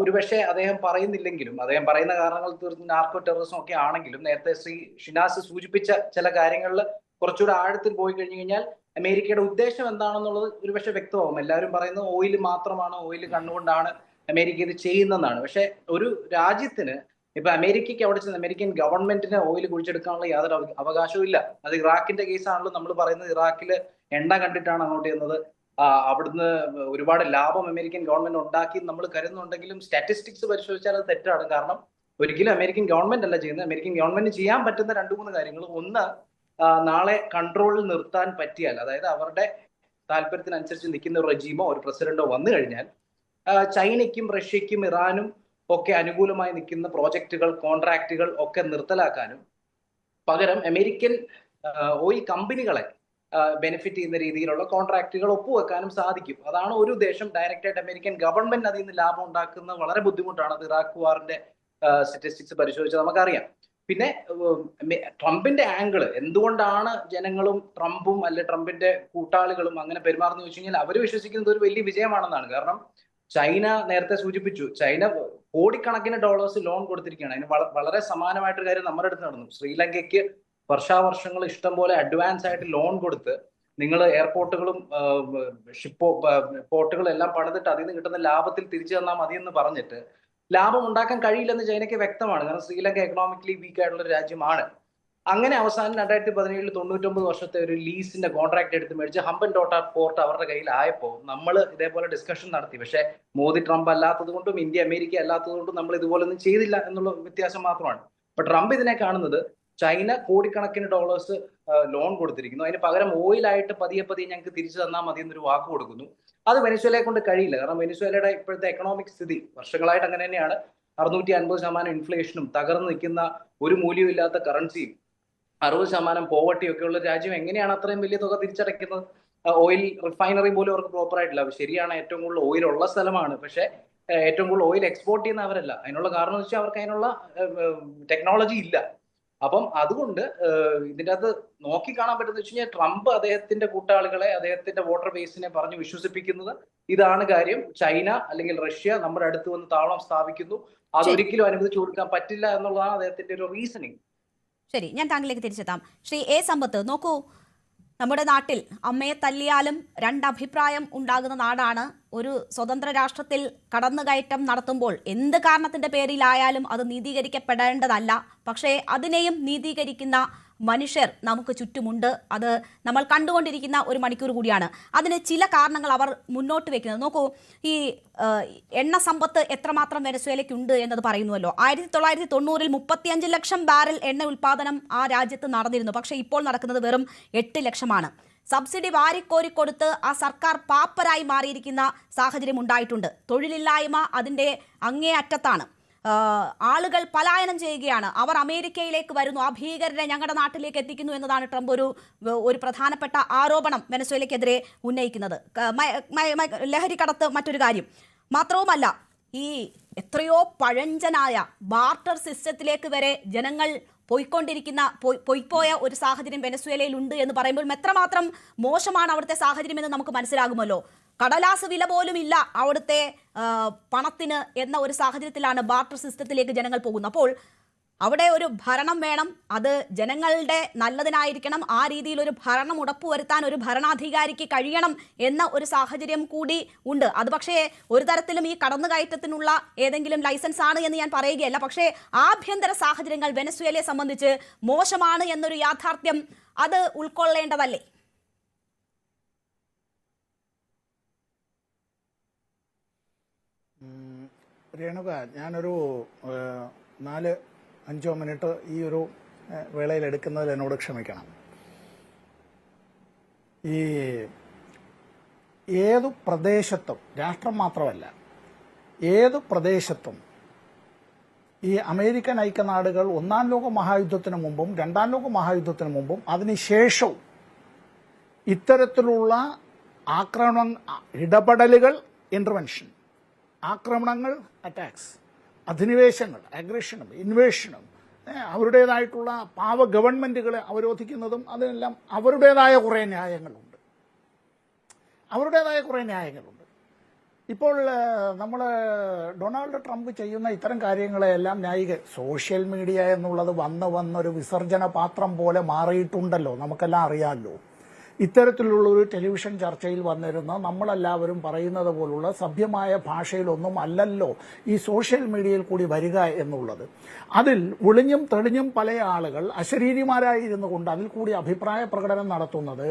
ഒരുപക്ഷെ അദ്ദേഹം പറയുന്നില്ലെങ്കിലും, അദ്ദേഹം പറയുന്ന കാരണങ്ങൾ തീർത്തും നാർക്കോ ടെററിസം ഒക്കെ ആണെങ്കിലും നേരത്തെ ശ്രീ ഷിനാസ് സൂചിപ്പിച്ച ചില കാര്യങ്ങളിൽ കുറച്ചുകൂടെ ആഴത്തിൽ പോയി കഴിഞ്ഞു കഴിഞ്ഞാൽ അമേരിക്കയുടെ ഉദ്ദേശം എന്താണെന്നുള്ളത് ഒരുപക്ഷെ വ്യക്തമാവും. എല്ലാവരും പറയുന്നത് ഓയിൽ മാത്രമാണ്, ഓയിൽ കണ്ണുകൊണ്ടാണ് അമേരിക്ക ഇത് ചെയ്യുന്നതെന്നാണ്. പക്ഷെ ഒരു രാജ്യത്തിന് ഇപ്പൊ അമേരിക്കയ്ക്ക് അവിടെ ചെന്ന് അമേരിക്കൻ ഗവൺമെന്റിന് ഓയിൽ കുഴിച്ചെടുക്കാനുള്ള യാതൊരു അവകാശവും ഇല്ല. അത് ഇറാഖിന്റെ കേസാണല്ലോ നമ്മൾ പറയുന്നത്. ഇറാഖില് എണ്ണ കണ്ടിട്ടാണ് അങ്ങോട്ട് ചെന്നത്. അവിടുന്ന് ഒരുപാട് ലാഭം അമേരിക്കൻ ഗവൺമെന്റ് ഉണ്ടാക്കി നമ്മൾ കരുതുന്നുണ്ടെങ്കിലും സ്റ്റാറ്റിസ്റ്റിക്സ് പരിശോധിച്ചാൽ അത് തെറ്റാണ്. കാരണം ഒരിക്കലും അമേരിക്കൻ ഗവൺമെന്റ് അല്ല ചെയ്യുന്നത്. അമേരിക്കൻ ഗവൺമെന്റ് ചെയ്യാൻ പറ്റുന്ന 2-3 കാര്യങ്ങൾ. ഒന്ന്, നാളെ കൺട്രോളിൽ നിർത്താൻ പറ്റിയാൽ, അതായത് അവരുടെ താല്പര്യത്തിനനുസരിച്ച് നിൽക്കുന്ന ഒരു റെജീമോ ഒരു പ്രസിഡന്റോ വന്നു കഴിഞ്ഞാൽ ചൈനയ്ക്കും റഷ്യയ്ക്കും ഇറാനും ഒക്കെ അനുകൂലമായി നിൽക്കുന്ന പ്രോജക്റ്റുകൾ, കോൺട്രാക്റ്റുകൾ ഒക്കെ നിർത്തലാക്കാനും പകരം അമേരിക്കൻ ഓയിൽ കമ്പനികളെ ബെനിഫിറ്റ് ചെയ്യുന്ന രീതിയിലുള്ള കോൺട്രാക്റ്റുകൾ ഒപ്പുവെക്കാനും സാധിക്കും. അതാണ് ഒരു ഉദ്ദേശം. ഡയറക്റ്റായിട്ട് അമേരിക്കൻ ഗവൺമെന്റ് അതിൽ നിന്ന് ലാഭം ഉണ്ടാക്കുന്നത് വളരെ ബുദ്ധിമുട്ടാണ്. അത് ഇറാഖ് വാറിന്റെ സ്റ്റാറ്റിസ്റ്റിക്സ് പരിശോധിച്ചാൽ നമുക്കറിയാം. പിന്നെ ട്രംപിന്റെ ആംഗിള് എന്തുകൊണ്ടാണ് ജനങ്ങളും ട്രംപും അല്ലെ ട്രംപിന്റെ കൂട്ടാളികളും അങ്ങനെ പെരുമാറുന്നു വെച്ച് കഴിഞ്ഞാൽ അവർ വിശ്വസിക്കുന്നത് ഒരു വലിയ വിജയമാണെന്നാണ്. കാരണം ചൈന നേരത്തെ സൂചിപ്പിച്ചു, ചൈന കോടിക്കണക്കിന് ഡോളേഴ്സ് ലോൺ കൊടുത്തിരിക്കുകയാണ്. അതിന് വളരെ സമാനമായിട്ടൊരു കാര്യം നമ്മുടെ അടുത്ത് നടന്നു. ശ്രീലങ്കയ്ക്ക് വർഷാവർഷങ്ങൾ ഇഷ്ടം പോലെ അഡ്വാൻസ് ആയിട്ട് ലോൺ കൊടുത്ത് നിങ്ങൾ എയർപോർട്ടുകളും പോർട്ടുകളും എല്ലാം പണിതിട്ട് അതിൽ നിന്ന് കിട്ടുന്ന ലാഭത്തിൽ തിരിച്ചു തന്നാൽ മതി എന്ന് പറഞ്ഞിട്ട് ലാഭം ഉണ്ടാക്കാൻ കഴിയില്ലെന്ന് ചൈനയ്ക്ക് വ്യക്തമാണ്. കാരണം ശ്രീലങ്ക എക്കണോമിക്കലി വീക്ക് ആയിട്ടുള്ള ഒരു രാജ്യമാണ്. അങ്ങനെ അവസാനം 2017 99 വർഷത്തെ ഒരു ലീസിന്റെ കോൺട്രാക്ട് എടുത്ത് മേടിച്ച് ഹംബൻ ടോട്ട പോർട്ട് അവരുടെ കയ്യിലായപ്പോൾ നമ്മൾ ഇതേപോലെ ഡിസ്കഷൻ നടത്തി. പക്ഷേ മോദി ട്രംപ് അല്ലാത്തത് കൊണ്ടും ഇന്ത്യ അമേരിക്ക അല്ലാത്തത് കൊണ്ടും നമ്മൾ ഇതുപോലൊന്നും ചെയ്തില്ല എന്നുള്ള വ്യത്യാസം മാത്രമാണ്. അപ്പൊ ട്രംപ് ഇതിനെ കാണുന്നത് ചൈന കോടിക്കണക്കിന് ഡോളേഴ്സ് ലോൺ കൊടുത്തിരിക്കുന്നു, അതിന് പകരം ഓയിലായിട്ട് പതിയെ ഞങ്ങൾക്ക് തിരിച്ചു തന്നാൽ മതി എന്നൊരു വാക്ക് കൊടുക്കുന്നു. അത് വെനിസ്വേലയെ കൊണ്ട് കഴിയില്ല. കാരണം വെനിസ്വേലയുടെ ഇപ്പോഴത്തെ എക്കണോമിക് സ്ഥിതി വർഷങ്ങളായിട്ട് അങ്ങനെ തന്നെയാണ്. 650% ഇൻഫ്ലേഷനും തകർന്നു നിൽക്കുന്ന ഒരു മൂല്യമില്ലാത്ത കറൻസിയും 60% പോവർട്ടിയും ഒക്കെ ഉള്ള രാജ്യം എങ്ങനെയാണ് അത്രയും വലിയ തുക തിരിച്ചടയ്ക്കുന്നത്? ഓയിൽ റിഫൈനറി പോലും അവർക്ക് പ്രോപ്പർ ആയിട്ടില്ല. ശരിയാണ്, ഏറ്റവും കൂടുതൽ ഓയിൽ ഉള്ള സ്ഥലമാണ്, പക്ഷെ ഏറ്റവും കൂടുതൽ ഓയിൽ എക്സ്പോർട്ട് ചെയ്യുന്ന അവരല്ല. അതിനുള്ള കാരണം എന്ന് വെച്ചാൽ അവർക്ക് അതിനുള്ള ടെക്നോളജി ഇല്ല. അപ്പം അതുകൊണ്ട് ഇതിൻ്റെ അകത്ത് നോക്കി കാണാൻ പറ്റുന്ന വെച്ച് കഴിഞ്ഞാൽ ട്രംപ് അദ്ദേഹത്തിന്റെ കൂട്ടാളികളെ, അദ്ദേഹത്തിന്റെ വോട്ടർ ബേസിനെ പറഞ്ഞ് വിശ്വസിപ്പിക്കുന്നത് ഇതാണ് കാര്യം, ചൈന അല്ലെങ്കിൽ റഷ്യ നമ്മുടെ അടുത്ത് വന്ന് താവളം സ്ഥാപിക്കുന്നു, അതൊരിക്കലും അനുവദിച്ചു കൊടുക്കാൻ പറ്റില്ല എന്നുള്ളതാണ് അദ്ദേഹത്തിന്റെ ഒരു റീസണിങ്. ശരി, ഞാൻ താങ്കളിലേക്ക് തിരിച്ചെത്താം. ശ്രീ എ സമ്പത്ത്, നോക്കൂ, നമ്മുടെ നാട്ടിൽ അമ്മയെ തല്ലിയാലും രണ്ടഭിപ്രായം ഉണ്ടാകുന്ന നാടാണ്. ഒരു സ്വതന്ത്ര രാഷ്ട്രത്തിൽ കടന്നുകയറ്റം നടത്തുമ്പോൾ എന്ത് കാരണത്തിന്റെ പേരിലായാലും അത് നീതീകരിക്കപ്പെടേണ്ടതല്ല. പക്ഷേ അതിനെയും നീതീകരിക്കുന്ന മനുഷ്യർ നമുക്ക് ചുറ്റുമുണ്ട്. അത് നമ്മൾ കണ്ടുകൊണ്ടിരിക്കുന്ന ഒരു മണിക്കൂർ കൂടിയാണ്. അതിന് ചില കാരണങ്ങൾ അവർ മുന്നോട്ട് വെക്കുന്നത്. നോക്കൂ, ഈ എണ്ണ സമ്പത്ത് എത്രമാത്രം വെനസ്വേലയ്ക്കുണ്ട് എന്നത് പറയുന്നുവല്ലോ. 1990 35 ലക്ഷം ബാരൽ എണ്ണ ഉൽപ്പാദനം ആ രാജ്യത്ത് നടന്നിരുന്നു. പക്ഷേ ഇപ്പോൾ നടക്കുന്നത് വെറും 8 ലക്ഷമാണ്. സബ്സിഡി വാരിക്കോരിക്കൊടുത്ത് ആ സർക്കാർ പാപ്പരായി മാറിയിരിക്കുന്ന സാഹചര്യം ഉണ്ടായിട്ടുണ്ട്. തൊഴിലില്ലായ്മ അതിൻ്റെ അങ്ങേ അറ്റത്താണ്. ആളുകൾ പലായനം ചെയ്യുകയാണ്. അവർ അമേരിക്കയിലേക്ക് വരുന്നു. ആ ഭീകരരെ ഞങ്ങളുടെ നാട്ടിലേക്ക് എത്തിക്കുന്നു എന്നതാണ് ട്രംപ് ഒരു പ്രധാനപ്പെട്ട ആരോപണം വെനസ്വേലയ്ക്കെതിരെ ഉന്നയിക്കുന്നത്. ലഹരിക്കടത്ത് മറ്റൊരു കാര്യം മാത്രവുമല്ല, ഈ എത്രയോ പഴഞ്ചനായ ബാർട്ടർ സിസ്റ്റത്തിലേക്ക് വരെ ജനങ്ങൾ പോയ ഒരു സാഹചര്യം വെനസ്വേലയിൽ ഉണ്ട് എന്ന് പറയുമ്പോൾ എത്രമാത്രം മോശമാണ് അവിടുത്തെ സാഹചര്യം എന്ന് നമുക്ക് മനസ്സിലാകുമല്ലോ. കടലാസ് വില പോലും ഇല്ല അവിടുത്തെ പണത്തിന് എന്ന ഒരു സാഹചര്യത്തിലാണ് ബാർട്ടർ സിസ്റ്റത്തിലേക്ക് ജനങ്ങൾ പോകുന്നത്. അപ്പോൾ അവിടെ ഒരു ഭരണം വേണം, അത് ജനങ്ങളുടെ നല്ലതിനായിരിക്കണം. ആ രീതിയിൽ ഒരു ഭരണം ഉറപ്പുവരുത്താൻ ഒരു ഭരണാധികാരിക്ക് കഴിയണം എന്ന ഒരു സാഹചര്യം കൂടി ഉണ്ട്. അത് പക്ഷേ ഒരു തരത്തിലും ഈ കടന്നുകയറ്റത്തിനുള്ള ഏതെങ്കിലും ലൈസൻസ് ആണ് എന്ന് ഞാൻ പറയുകയല്ല. പക്ഷേ ആഭ്യന്തര സാഹചര്യങ്ങൾ വെനസ്വേലയെ സംബന്ധിച്ച് മോശമാണ് എന്നൊരു യാഥാർത്ഥ്യം അത് ഉൾക്കൊള്ളേണ്ടതല്ലേ? രേണുക, ഞാനൊരു 4-5 മിനിറ്റ് ഈ ഒരു വേളയിൽ എടുക്കുന്നതിൽ എന്നോട് ക്ഷമിക്കണം. ഈ ഏതു പ്രദേശത്തും, രാഷ്ട്രം മാത്രമല്ല, ഏതു പ്രദേശത്തും ഈ അമേരിക്കൻ ഐക്യനാടുകൾ 1-ാം ലോക മഹായുദ്ധത്തിന് മുമ്പും 2-ാം ലോക മഹായുദ്ധത്തിന് മുമ്പും അതിനുശേഷവും ഇത്തരത്തിലുള്ള ഇടപെടലുകൾ, ഇന്റർവെൻഷൻ, ആക്രമണങ്ങൾ, അറ്റാക്സ്, അധിനിവേശങ്ങൾ, അഗ്രഷനും ഇൻവേഷനും, അവരുടേതായിട്ടുള്ള പാവ ഗവൺമെന്റുകളെ അവരോധിക്കുന്നതും, അതിനെല്ലാം അവരുടേതായ കുറേ ന്യായങ്ങളുണ്ട്. ഇപ്പോൾ നമ്മൾ ഡൊണാൾഡ് ട്രംപ് ചെയ്യുന്ന ഇത്തരം കാര്യങ്ങളെല്ലാം സോഷ്യൽ മീഡിയ എന്നുള്ളത് വന്നൊരു വിസർജന പാത്രം പോലെ മാറിയിട്ടുണ്ടല്ലോ, നമുക്കെല്ലാം അറിയാമല്ലോ. ഇത്തരത്തിലുള്ള ഒരു ടെലിവിഷൻ ചർച്ചയിൽ വന്നിരുന്ന നമ്മളെല്ലാവരും പറയുന്നത് പോലുള്ള സഭ്യമായ ഭാഷയിലൊന്നും അല്ലല്ലോ ഈ സോഷ്യൽ മീഡിയയിൽ കൂടി വരിക എന്നുള്ളത്. അതിൽ ഒളിഞ്ഞും തെളിഞ്ഞും പല ആളുകൾ അശരീരിമാരായിരുന്നു കൊണ്ട് അതിൽ കൂടി അഭിപ്രായ പ്രകടനം നടത്തുന്നത്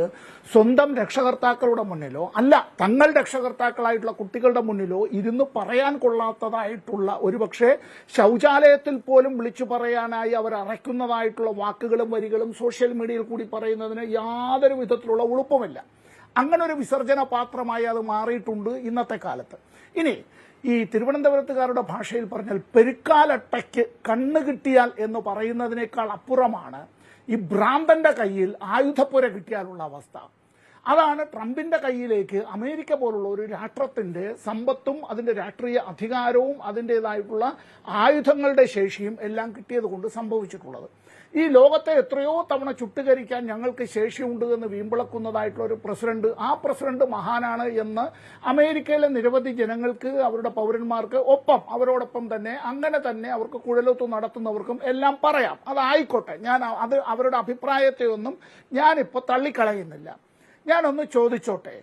സ്വന്തം രക്ഷകർത്താക്കളുടെ മുന്നിലോ അല്ല തങ്ങൾ രക്ഷകർത്താക്കളായിട്ടുള്ള കുട്ടികളുടെ മുന്നിലോ ഇരുന്ന് പറയാൻ കൊള്ളാത്തതായിട്ടുള്ള, ഒരുപക്ഷെ ശൗചാലയത്തിൽ പോലും വിളിച്ചു പറയാനായി അവർ അറയ്ക്കുന്നതായിട്ടുള്ള വാക്കുകളും വരികളും സോഷ്യൽ മീഡിയയിൽ കൂടി പറയുന്നതിന് യാതൊരു വിധത്തിലുള്ള ഉളുപ്പമില്ല. അങ്ങനെ ഒരു വിസർജന പാത്രമായി അത് മാറിയിട്ടുണ്ട് ഇന്നത്തെ കാലത്ത്. ഇനി ഈ തിരുവനന്തപുരത്തുകാരുടെ ഭാഷയിൽ പറഞ്ഞാൽ പെരുക്കാലട്ടയ്ക്ക് കണ്ണ് കിട്ടിയാൽ എന്ന് പറയുന്നതിനേക്കാൾ അപ്പുറമാണ് ഈ ഭ്രാന്തന്റെ കയ്യിൽ ആയുധപ്പുര കിട്ടിയാലുള്ള അവസ്ഥ. അതാണ് ട്രംപിന്റെ കയ്യിലേക്ക് അമേരിക്ക പോലുള്ള ഒരു രാഷ്ട്രത്തിന്റെ സമ്പത്തും അതിന്റെ രാഷ്ട്രീയ അധികാരവും അതിൻ്റെതായിട്ടുള്ള ആയുധങ്ങളുടെ ശേഷിയും എല്ലാം കിട്ടിയത് കൊണ്ട് സംഭവിച്ചിട്ടുള്ളത്. ഈ ലോകത്തെ എത്രയോ തവണ ചുട്ടുകരിക്കാൻ ഞങ്ങൾക്ക് ശേഷിയുണ്ട് എന്ന് വീമ്പിളക്കുന്നതായിട്ടുള്ള ഒരു പ്രസിഡന്റ്, ആ പ്രസിഡന്റ് മഹാനാണ് എന്ന് അമേരിക്കയിലെ നിരവധി ജനങ്ങൾക്ക്, അവരുടെ പൗരന്മാർക്ക് ഒപ്പം അവരോടൊപ്പം തന്നെ അങ്ങനെ തന്നെ അവർക്ക് കുഴലൊത്തു നടത്തുന്നവർക്കും എല്ലാം പറയാം. അതായിക്കോട്ടെ, ഞാൻ അവരുടെ അഭിപ്രായത്തെ ഒന്നും ഞാനിപ്പോൾ തള്ളിക്കളയുന്നില്ല. ഞാനൊന്ന് ചോദിച്ചോട്ടെ,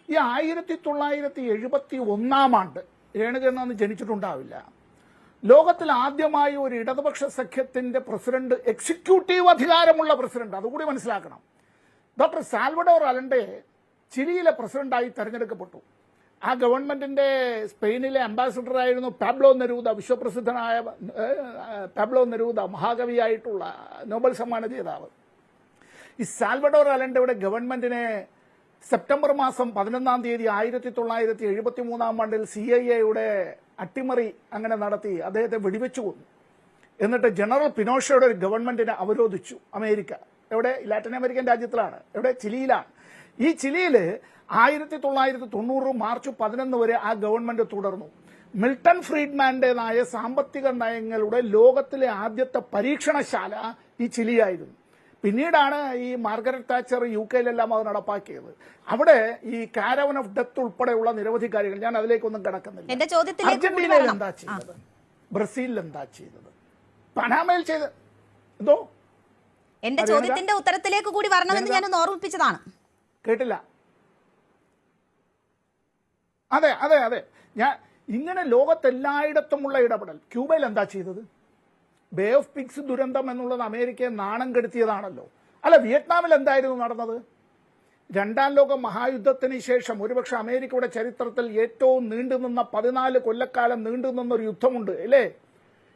ഈ 1971 രേണുകയെന്ന് ജനിച്ചിട്ടുണ്ടാവില്ല, ലോകത്തിൽ ആദ്യമായി ഒരു ഇടതുപക്ഷ സഖ്യത്തിന്റെ പ്രസിഡന്റ്, എക്സിക്യൂട്ടീവ് അധികാരമുള്ള പ്രസിഡന്റ്, അതുകൂടി മനസ്സിലാക്കണം, ഡോക്ടർ സാൽവഡോർ അലൻഡെ ചിലിയിലെ പ്രസിഡന്റായി തെരഞ്ഞെടുക്കപ്പെട്ടു. ആ ഗവൺമെന്റിന്റെ സ്പെയിനിലെ അംബാസിഡറായിരുന്നു പാബ്ലോ നെരൂദ, വിശ്വപ്രസിദ്ധനായ പാബ്ലോ നെരൂദ, മഹാകവിയായിട്ടുള്ള നോബൽ സമ്മാന ജേതാവ്. ഈ സാൽവഡോർ അലൻഡയുടെ ഗവൺമെന്റിനെ സെപ്റ്റംബർ മാസം 11-ാം തീയതി 1973 CIA അട്ടിമറി അങ്ങനെ നടത്തി അദ്ദേഹത്തെ വെടിവെച്ചു കൊന്നു. എന്നിട്ട് ജനറൽ പിനോഷയുടെ ഒരു ഗവൺമെന്റിനെ അവരോധിച്ചു അമേരിക്ക. എവിടെ? ലാറ്റിൻ അമേരിക്കൻ രാജ്യത്തിലാണ്. എവിടെ? ചിലിയിലാണ്. ഈ ചിലിയിൽ 1990 മാർച്ച് 11 വരെ ആ ഗവൺമെന്റ് തുടർന്നു. മിൽട്ടൺ ഫ്രീഡ്മാന്റേതായ സാമ്പത്തിക നയങ്ങളുടെ ലോകത്തിലെ ആദ്യത്തെ പരീക്ഷണശാല ഈ ചിലിയായിരുന്നു. പിന്നീടാണ് ഈ മാർഗരറ്റ് താച്ചർ UK-യിലെല്ലാം അത് നടപ്പാക്കിയത്. അവിടെ ഈ കാരവൻ ഓഫ് ഡെത്ത് ഉൾപ്പെടെയുള്ള നിരവധി കാര്യങ്ങൾ, ഞാൻ അതിലേക്കൊന്നും കിടക്കുന്നില്ല. അർജന്റീനയിൽ എന്താ ചെയ്തത്? ബ്രസീലിൽ എന്താ ചെയ്തത്? പനാമയിൽ ചെയ്ത എന്തോ? എന്റെ ചോദ്യത്തിന്റെ ഉത്തരത്തിലേക്ക് കൂടി വരണമെന്ന് ഞാൻ ഓർമ്മിപ്പിച്ചതാണ്. കേട്ടില്ല. അതെ അതെ അതെ, ഞാൻ ഇങ്ങനെ ലോകത്തെല്ലായിടത്തുമുള്ള ഇടപെടൽ. ക്യൂബയിൽ എന്താ ചെയ്തത്? ബേ ഓഫ് പിഗ്സ് ദുരന്തം എന്നുള്ളത് അമേരിക്കയെ നാണം കെടുത്തിയതാണല്ലോ. അല്ല, വിയറ്റ്നാമിൽ എന്തായിരുന്നു നടന്നത്? രണ്ടാം ലോക മഹായുദ്ധത്തിന് ശേഷം ഒരുപക്ഷെ അമേരിക്കയുടെ ചരിത്രത്തിൽ ഏറ്റവും നീണ്ടുനിന്ന 14 കൊല്ലക്കാലം നീണ്ടുനിന്ന ഒരു യുദ്ധമുണ്ട് അല്ലേ?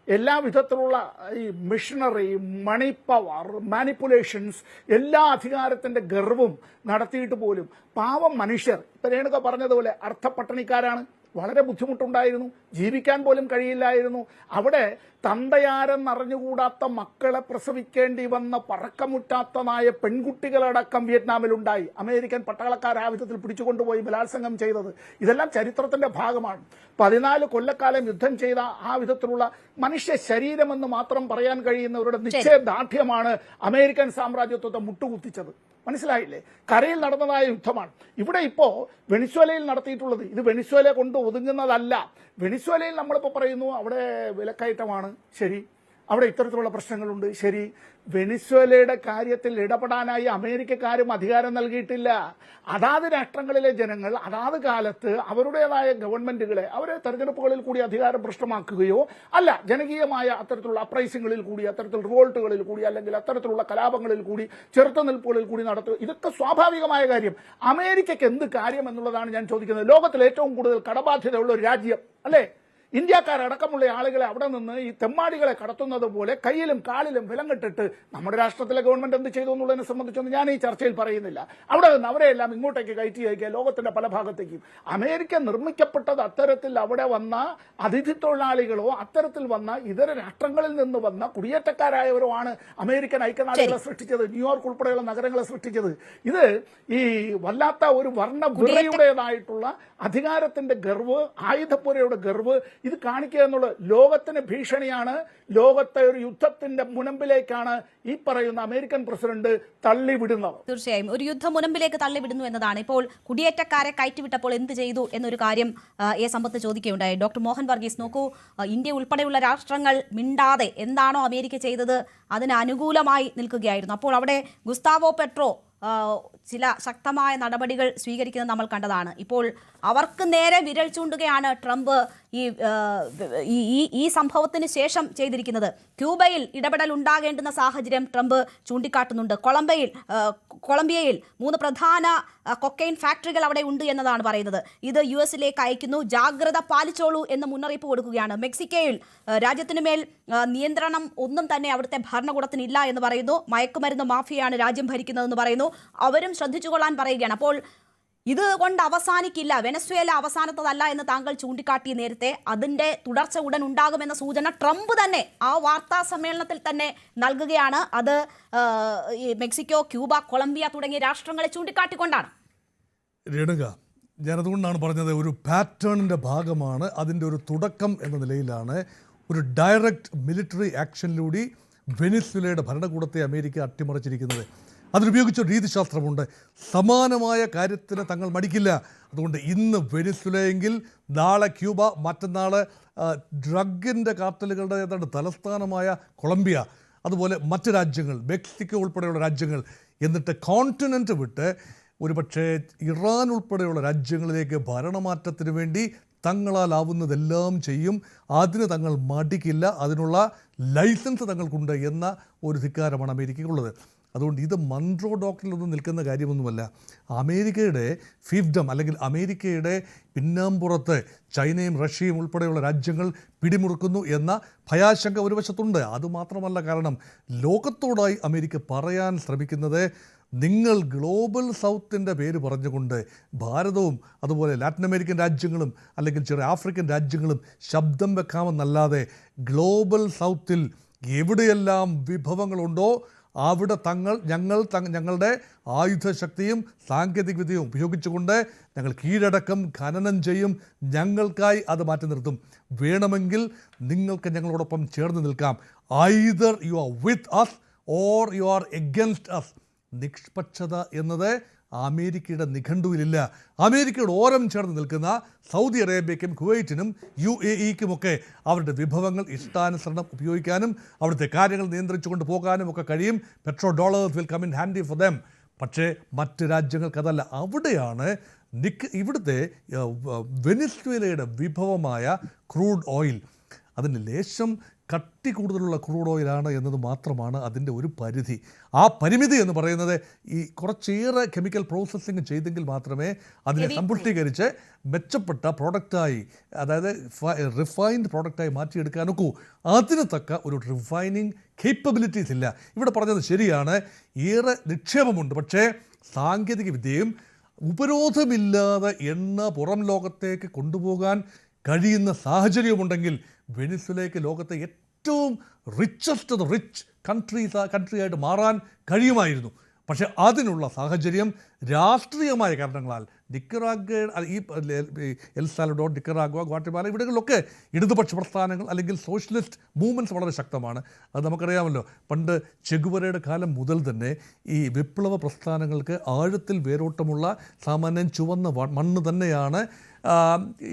എല്ലാ വിധത്തിലുള്ള ഈ മിഷണറി, മണി പവർ, മാനിപ്പുലേഷൻസ്, എല്ലാ അധികാരത്തിന്റെ ഗർവും നടത്തിയിട്ട് പോലും പാവം മനുഷ്യർ, ഇപ്പൊ രേണുക പറഞ്ഞതുപോലെ അർത്ഥപട്ടണിക്കാരാണ്, വളരെ ബുദ്ധിമുട്ടുണ്ടായിരുന്നു, ജീവിക്കാൻ പോലും കഴിയില്ലായിരുന്നു. അവിടെ തന്തയാരെന്നറിഞ്ഞുകൂടാത്ത മക്കളെ പ്രസവിക്കേണ്ടി വന്ന പറക്കമുറ്റാത്തതായ പെൺകുട്ടികളടക്കം വിയറ്റ്നാമിലുണ്ടായി. അമേരിക്കൻ പട്ടാളക്കാർ ആ വിധത്തിൽ പിടിച്ചുകൊണ്ടുപോയി ബലാത്സംഗം ചെയ്തത് ഇതെല്ലാം ചരിത്രത്തിന്റെ ഭാഗമാണ്. 14 കൊല്ലക്കാലം യുദ്ധം ചെയ്ത ആ വിധത്തിലുള്ള മനുഷ്യ ശരീരമെന്ന് മാത്രം പറയാൻ കഴിയുന്നവരുടെ നിശ്ചയദാർഢ്യമാണ് അമേരിക്കൻ സാമ്രാജ്യത്വത്തെ മുട്ടുകുത്തിച്ചത്. മനസ്സിലായില്ലേ? കരയിൽ നടന്നതായ യുദ്ധമാണ്. ഇവിടെ ഇപ്പോ വെനിസ്വേലയിൽ നടത്തിയിട്ടുള്ളത് ഇത് വെനിസ്വേല കൊണ്ട് ഒതുങ്ങുന്നതല്ല. വെനിസ്വേലയിൽ നമ്മളിപ്പോൾ പറയുന്നു അവിടെ വിലക്കയറ്റമാണ്, ശരി, അവിടെ ഇത്തരത്തിലുള്ള പ്രശ്നങ്ങളുണ്ട്, ശരി. വെനിസ്വേലയുടെ കാര്യത്തിൽ ഇടപെടാനായി അമേരിക്കക്കാരും അധികാരം നൽകിയിട്ടില്ല. അതാത് രാഷ്ട്രങ്ങളിലെ ജനങ്ങൾ അതാത് കാലത്ത് അവരുടേതായ ഗവൺമെന്റുകളെ അവരെ തെരഞ്ഞെടുപ്പുകളിൽ കൂടി അധികാരം ഭ്രഷ്ടമാക്കുകയോ അല്ല ജനകീയമായ അത്തരത്തിലുള്ള അപ്രൈസിങ്ങളിൽ കൂടി, അത്തരത്തിൽ റിവോൾട്ടുകളിൽ കൂടി, അല്ലെങ്കിൽ അത്തരത്തിലുള്ള കലാപങ്ങളിൽ കൂടി, ചെറുത്തുനിൽപ്പുകളിൽ കൂടി നടത്തുക, ഇതൊക്കെ സ്വാഭാവികമായ കാര്യം. അമേരിക്കയ്ക്ക് എന്ത് കാര്യം എന്നുള്ളതാണ് ഞാൻ ചോദിക്കുന്നത്. ലോകത്തിൽ ഏറ്റവും കൂടുതൽ കടബാധ്യതയുള്ള ഒരു രാജ്യം അല്ലേ? ഇന്ത്യക്കാരടക്കമുള്ള ആളുകളെ അവിടെ നിന്ന് ഈ തെമ്മാടികളെ കടത്തുന്നത് പോലെ കയ്യിലും കാലിലും വിലങ്ങിട്ടിട്ട് നമ്മുടെ രാഷ്ട്രത്തിലെ ഗവൺമെന്റ് എന്ത് ചെയ്തു എന്നുള്ളതിനെ സംബന്ധിച്ചൊന്നും ഞാൻ ഈ ചർച്ചയിൽ പറയുന്നില്ല. അവിടെ നിന്ന് അവരെയെല്ലാം ഇങ്ങോട്ടേക്ക് കയറ്റി അയക്കുക, ലോകത്തിന്റെ പല ഭാഗത്തേക്കും. അമേരിക്ക നിർമ്മിക്കപ്പെട്ടത് അത്തരത്തിൽ അവിടെ വന്ന അതിഥി തൊഴിലാളികളോ അത്തരത്തിൽ വന്ന ഇതര രാഷ്ട്രങ്ങളിൽ നിന്ന് വന്ന കുടിയേറ്റക്കാരായവരോ ആണ് അമേരിക്കൻ ഐക്യനാടുകളെ സൃഷ്ടിച്ചത്, ന്യൂയോർക്ക് ഉൾപ്പെടെയുള്ള നഗരങ്ങളെ സൃഷ്ടിച്ചത്. ഇത് ഈ വല്ലാത്ത ഒരു വർണ്ണവിറയുടേതായിട്ടുള്ള അധികാരത്തിന്റെ ഗർവ്, ആയുധപ്പുരയുടെ ഗർവ് ഇത് കാണിക്കുക എന്നുള്ളത് ലോകത്തിന് ഭീഷണിയാണ്. ലോകത്തെ ഒരു യുദ്ധത്തിന്റെ മുനമ്പിലേക്കാണ് ഈ പറയുന്ന അമേരിക്കൻ പ്രസിഡന്റ് തള്ളിവിടുന്നത്. തീർച്ചയായും ഒരു യുദ്ധം മുനമ്പിലേക്ക് തള്ളിവിടുന്നു എന്നതാണ്. ഇപ്പോൾ കുടിയേറ്റക്കാരെ കയറ്റിവിട്ടപ്പോൾ എന്ത് ചെയ്തു എന്നൊരു കാര്യം സമ്പത്ത് ചോദിക്കുകയുണ്ടായി. ഡോക്ടർ മോഹൻ വർഗീസ്, നോക്കൂ, ഇന്ത്യ ഉൾപ്പെടെയുള്ള രാഷ്ട്രങ്ങൾ മിണ്ടാതെ എന്താണോ അമേരിക്ക ചെയ്തത് അതിന് അനുകൂലമായി നിൽക്കുകയായിരുന്നു. അപ്പോൾ അവിടെ ഗുസ്താവോ പെട്രോ ചില ശക്തമായ നടപടികൾ സ്വീകരിക്കുന്നത് നമ്മൾ കണ്ടതാണ്. ഇപ്പോൾ അവർക്ക് നേരെ വിരൽ ചൂണ്ടുകയാണ് ട്രംപ് ഈ സംഭവത്തിന് ശേഷം ചെയ്തിരിക്കുന്നത്. ക്യൂബയിൽ ഇടപെടൽ ഉണ്ടാകേണ്ടുന്ന സാഹചര്യം ട്രംപ് ചൂണ്ടിക്കാട്ടുന്നുണ്ട്. കൊളംബിയയിൽ 3 പ്രധാന കൊക്കൈൻ ഫാക്ടറികൾ അവിടെ ഉണ്ട് എന്നതാണ് പറയുന്നത്. ഇത് US-ലേക്ക് അയക്കുന്നു, ജാഗ്രത പാലിച്ചോളൂ എന്ന് മുന്നറിയിപ്പ് കൊടുക്കുകയാണ്. മെക്സിക്കോയിൽ രാജ്യത്തിനുമേൽ നിയന്ത്രണം ഒന്നും തന്നെ അവിടുത്തെ ഭരണകൂടത്തിന് ഇല്ല എന്ന് പറയുന്നു. മയക്കുമരുന്ന് മാഫിയയാണ് രാജ്യം ഭരിക്കുന്നതെന്ന് പറയുന്നു. അവരും ശ്രദ്ധിച്ചുകൊള്ളാൻ പറയുകയാണ്. അപ്പോൾ ഇതുകൊണ്ട് അവസാനിക്കില്ല, വെനസ്വേല അവസാനത്തതല്ല എന്ന് താങ്കൾ ചൂണ്ടിക്കാട്ടി നേരത്തെ. അതിന്റെ തുടർച്ച ഉടൻ ഉണ്ടാകുമെന്ന സൂചന ട്രംപ് തന്നെ ആ വാർത്താ സമ്മേളനത്തിൽ തന്നെ നൽകുകയാണ്. അത് മെക്സിക്കോ, ക്യൂബ, കൊളംബിയ തുടങ്ങിയ രാഷ്ട്രങ്ങളെ ചൂണ്ടിക്കാട്ടിക്കൊണ്ടാണ്. രേണുക, ഞാനതുകൊണ്ടാണ് പറഞ്ഞത് ഒരു പാറ്റേണിൻ്റെ ഭാഗമാണ്, അതിൻ്റെ ഒരു തുടക്കം എന്ന നിലയിലാണ് ഒരു ഡയറക്റ്റ് മിലിറ്ററി ആക്ഷനിലൂടെ വെനിസ്വേലയുടെ ഭരണകൂടത്തെ അമേരിക്ക അട്ടിമറിച്ചിരിക്കുന്നത്. അതിനുപയോഗിച്ച രീതിശാസ്ത്രമുണ്ട്. സമാനമായ കാര്യത്തിന് തങ്ങൾ മടിക്കില്ല. അതുകൊണ്ട് ഇന്ന് വെനിസ്വേലയെങ്കിൽ നാളെ ക്യൂബ, മറ്റന്നാൾ ഡ്രഗിൻ്റെ കാർട്ടലുകളുടെ ഏതാണ്ട് തലസ്ഥാനമായ കൊളംബിയ, അതുപോലെ മറ്റ് രാജ്യങ്ങൾ, മെക്സിക്കോ ഉൾപ്പെടെയുള്ള രാജ്യങ്ങൾ, എന്നിട്ട് കോണ്ടിനെൻറ്റ് വിട്ട് ഒരുപക്ഷെ ഇറാൻ ഉൾപ്പെടെയുള്ള രാജ്യങ്ങളിലേക്ക് ഭരണമാറ്റത്തിന് വേണ്ടി തങ്ങളാലാവുന്നതെല്ലാം ചെയ്യും. അതിന് തങ്ങൾ മടിക്കില്ല. അതിനുള്ള ലൈസൻസ് തങ്ങൾക്കുണ്ട് എന്ന ഒരു ധിക്കാരമാണ് അമേരിക്കയ്ക്കുള്ളത്. അതുകൊണ്ട് ഇത് മൺട്രോ ഡോക്ടറിലൊന്നും നിൽക്കുന്ന കാര്യമൊന്നുമല്ല. അമേരിക്കയുടെ ഫിഫ്ഡം അല്ലെങ്കിൽ അമേരിക്കയുടെ പിന്നാമ്പുറത്ത് ചൈനയും റഷ്യയും ഉൾപ്പെടെയുള്ള രാജ്യങ്ങൾ പിടിമുറുക്കുന്നു എന്ന ഭയാശങ്ക ഒരു വശത്തുണ്ട്. അതുമാത്രമല്ല, കാരണം ലോകത്തോടായി അമേരിക്ക പറയാൻ ശ്രമിക്കുന്നത് നിങ്ങൾ ഗ്ലോബൽ സൗത്തിൻ്റെ പേര് പറഞ്ഞുകൊണ്ട് ഭാരതവും അതുപോലെ ലാറ്റിൻ അമേരിക്കൻ രാജ്യങ്ങളും അല്ലെങ്കിൽ ചെറിയ ആഫ്രിക്കൻ രാജ്യങ്ങളും ശബ്ദം വെക്കാമെന്നല്ലാതെ ഗ്ലോബൽ സൗത്തിൽ എവിടെയെല്ലാം വിഭവങ്ങളുണ്ടോ അവിടെ ഞങ്ങളുടെ ആയുധശക്തിയും സാങ്കേതികവിദ്യയും ഉപയോഗിച്ചുകൊണ്ട് ഞങ്ങൾ കീഴടക്കം ഖനനം ചെയ്യും, ഞങ്ങൾക്കായി അത് മാറ്റി നിർത്തും. വേണമെങ്കിൽ നിങ്ങൾക്ക് ഞങ്ങളോടൊപ്പം ചേർന്ന് നിൽക്കാം. Either you are with us or you are against us. നിഷ്പക്ഷത എന്നത് അമേരിക്കയുടെ നിഘണ്ടുവിലില്ല. അമേരിക്കയുടെ ഓരം ചേർന്ന് നിൽക്കുന്ന സൗദി അറേബ്യയ്ക്കും കുവൈറ്റിനും UAE-ക്കുമൊക്കെ അവരുടെ വിഭവങ്ങൾ ഇഷ്ടാനുസരണം ഉപയോഗിക്കാനും അവിടുത്തെ കാര്യങ്ങൾ നിയന്ത്രിച്ചുകൊണ്ട് പോകാനും ഒക്കെ കഴിയും. $1 will come in handy for them. പക്ഷേ മറ്റ് രാജ്യങ്ങൾക്കതല്ല. അവിടെയാണ് ഇവിടുത്തെ വെനിസ്വേലയുടെ വിഭവമായ ക്രൂഡ് ഓയിൽ, അതിന് ലേശം കട്ടി കൂടുതലുള്ള ക്രൂഡ് ഓയിലാണ് എന്നത് മാത്രമാണ് അതിൻ്റെ ഒരു പരിധി. ആ പരിമിതി എന്ന് പറയുന്നത് ഈ കുറച്ചേറെ കെമിക്കൽ പ്രോസസ്സിങ് ചെയ്തെങ്കിൽ മാത്രമേ അതിനെ സമ്പുഷ്ടീകരിച്ച് മെച്ചപ്പെട്ട പ്രോഡക്റ്റായി, അതായത് റിഫൈൻഡ് പ്രോഡക്റ്റായി മാറ്റിയെടുക്കാനൊക്കൂ. അതിന് തക്ക ഒരു റിഫൈനിങ് കേപ്പബിലിറ്റീസ് ഇല്ല. ഇവിടെ പറഞ്ഞത് ശരിയാണ്, ഏറെ നിക്ഷേപമുണ്ട്, പക്ഷേ സാങ്കേതിക വിദ്യയും ഉപരോധമില്ലാതെ എണ്ണ പുറം ലോകത്തേക്ക് കൊണ്ടുപോകാൻ കഴിയുന്ന സാഹചര്യമുണ്ടെങ്കിൽ വെനിസ്വലയ്ക്ക് ലോകത്തെ ഏറ്റവും റിച്ച് കൺട്രിയായിട്ട് മാറാൻ കഴിയുമായിരുന്നു. പക്ഷേ അതിനുള്ള സാഹചര്യം രാഷ്ട്രീയമായ കാരണങ്ങളാൽ ഈ എൽ സാൽവഡോർ, നിക്കറാഗ്വ, ഗ്വാട്ടമാല ഇവിടങ്ങളിലൊക്കെ ഇടതുപക്ഷ പ്രസ്ഥാനങ്ങൾ അല്ലെങ്കിൽ സോഷ്യലിസ്റ്റ് മൂവ്മെൻറ്റ്സ് വളരെ ശക്തമാണ്. അത് നമുക്കറിയാമല്ലോ. പണ്ട് ചെഗുവരയുടെ കാലം മുതൽ തന്നെ ഈ വിപ്ലവ പ്രസ്ഥാനങ്ങൾക്ക് ആഴത്തിൽ വേരോട്ടമുള്ള സാമാന്യം ചുവന്ന മണ്ണ് തന്നെയാണ്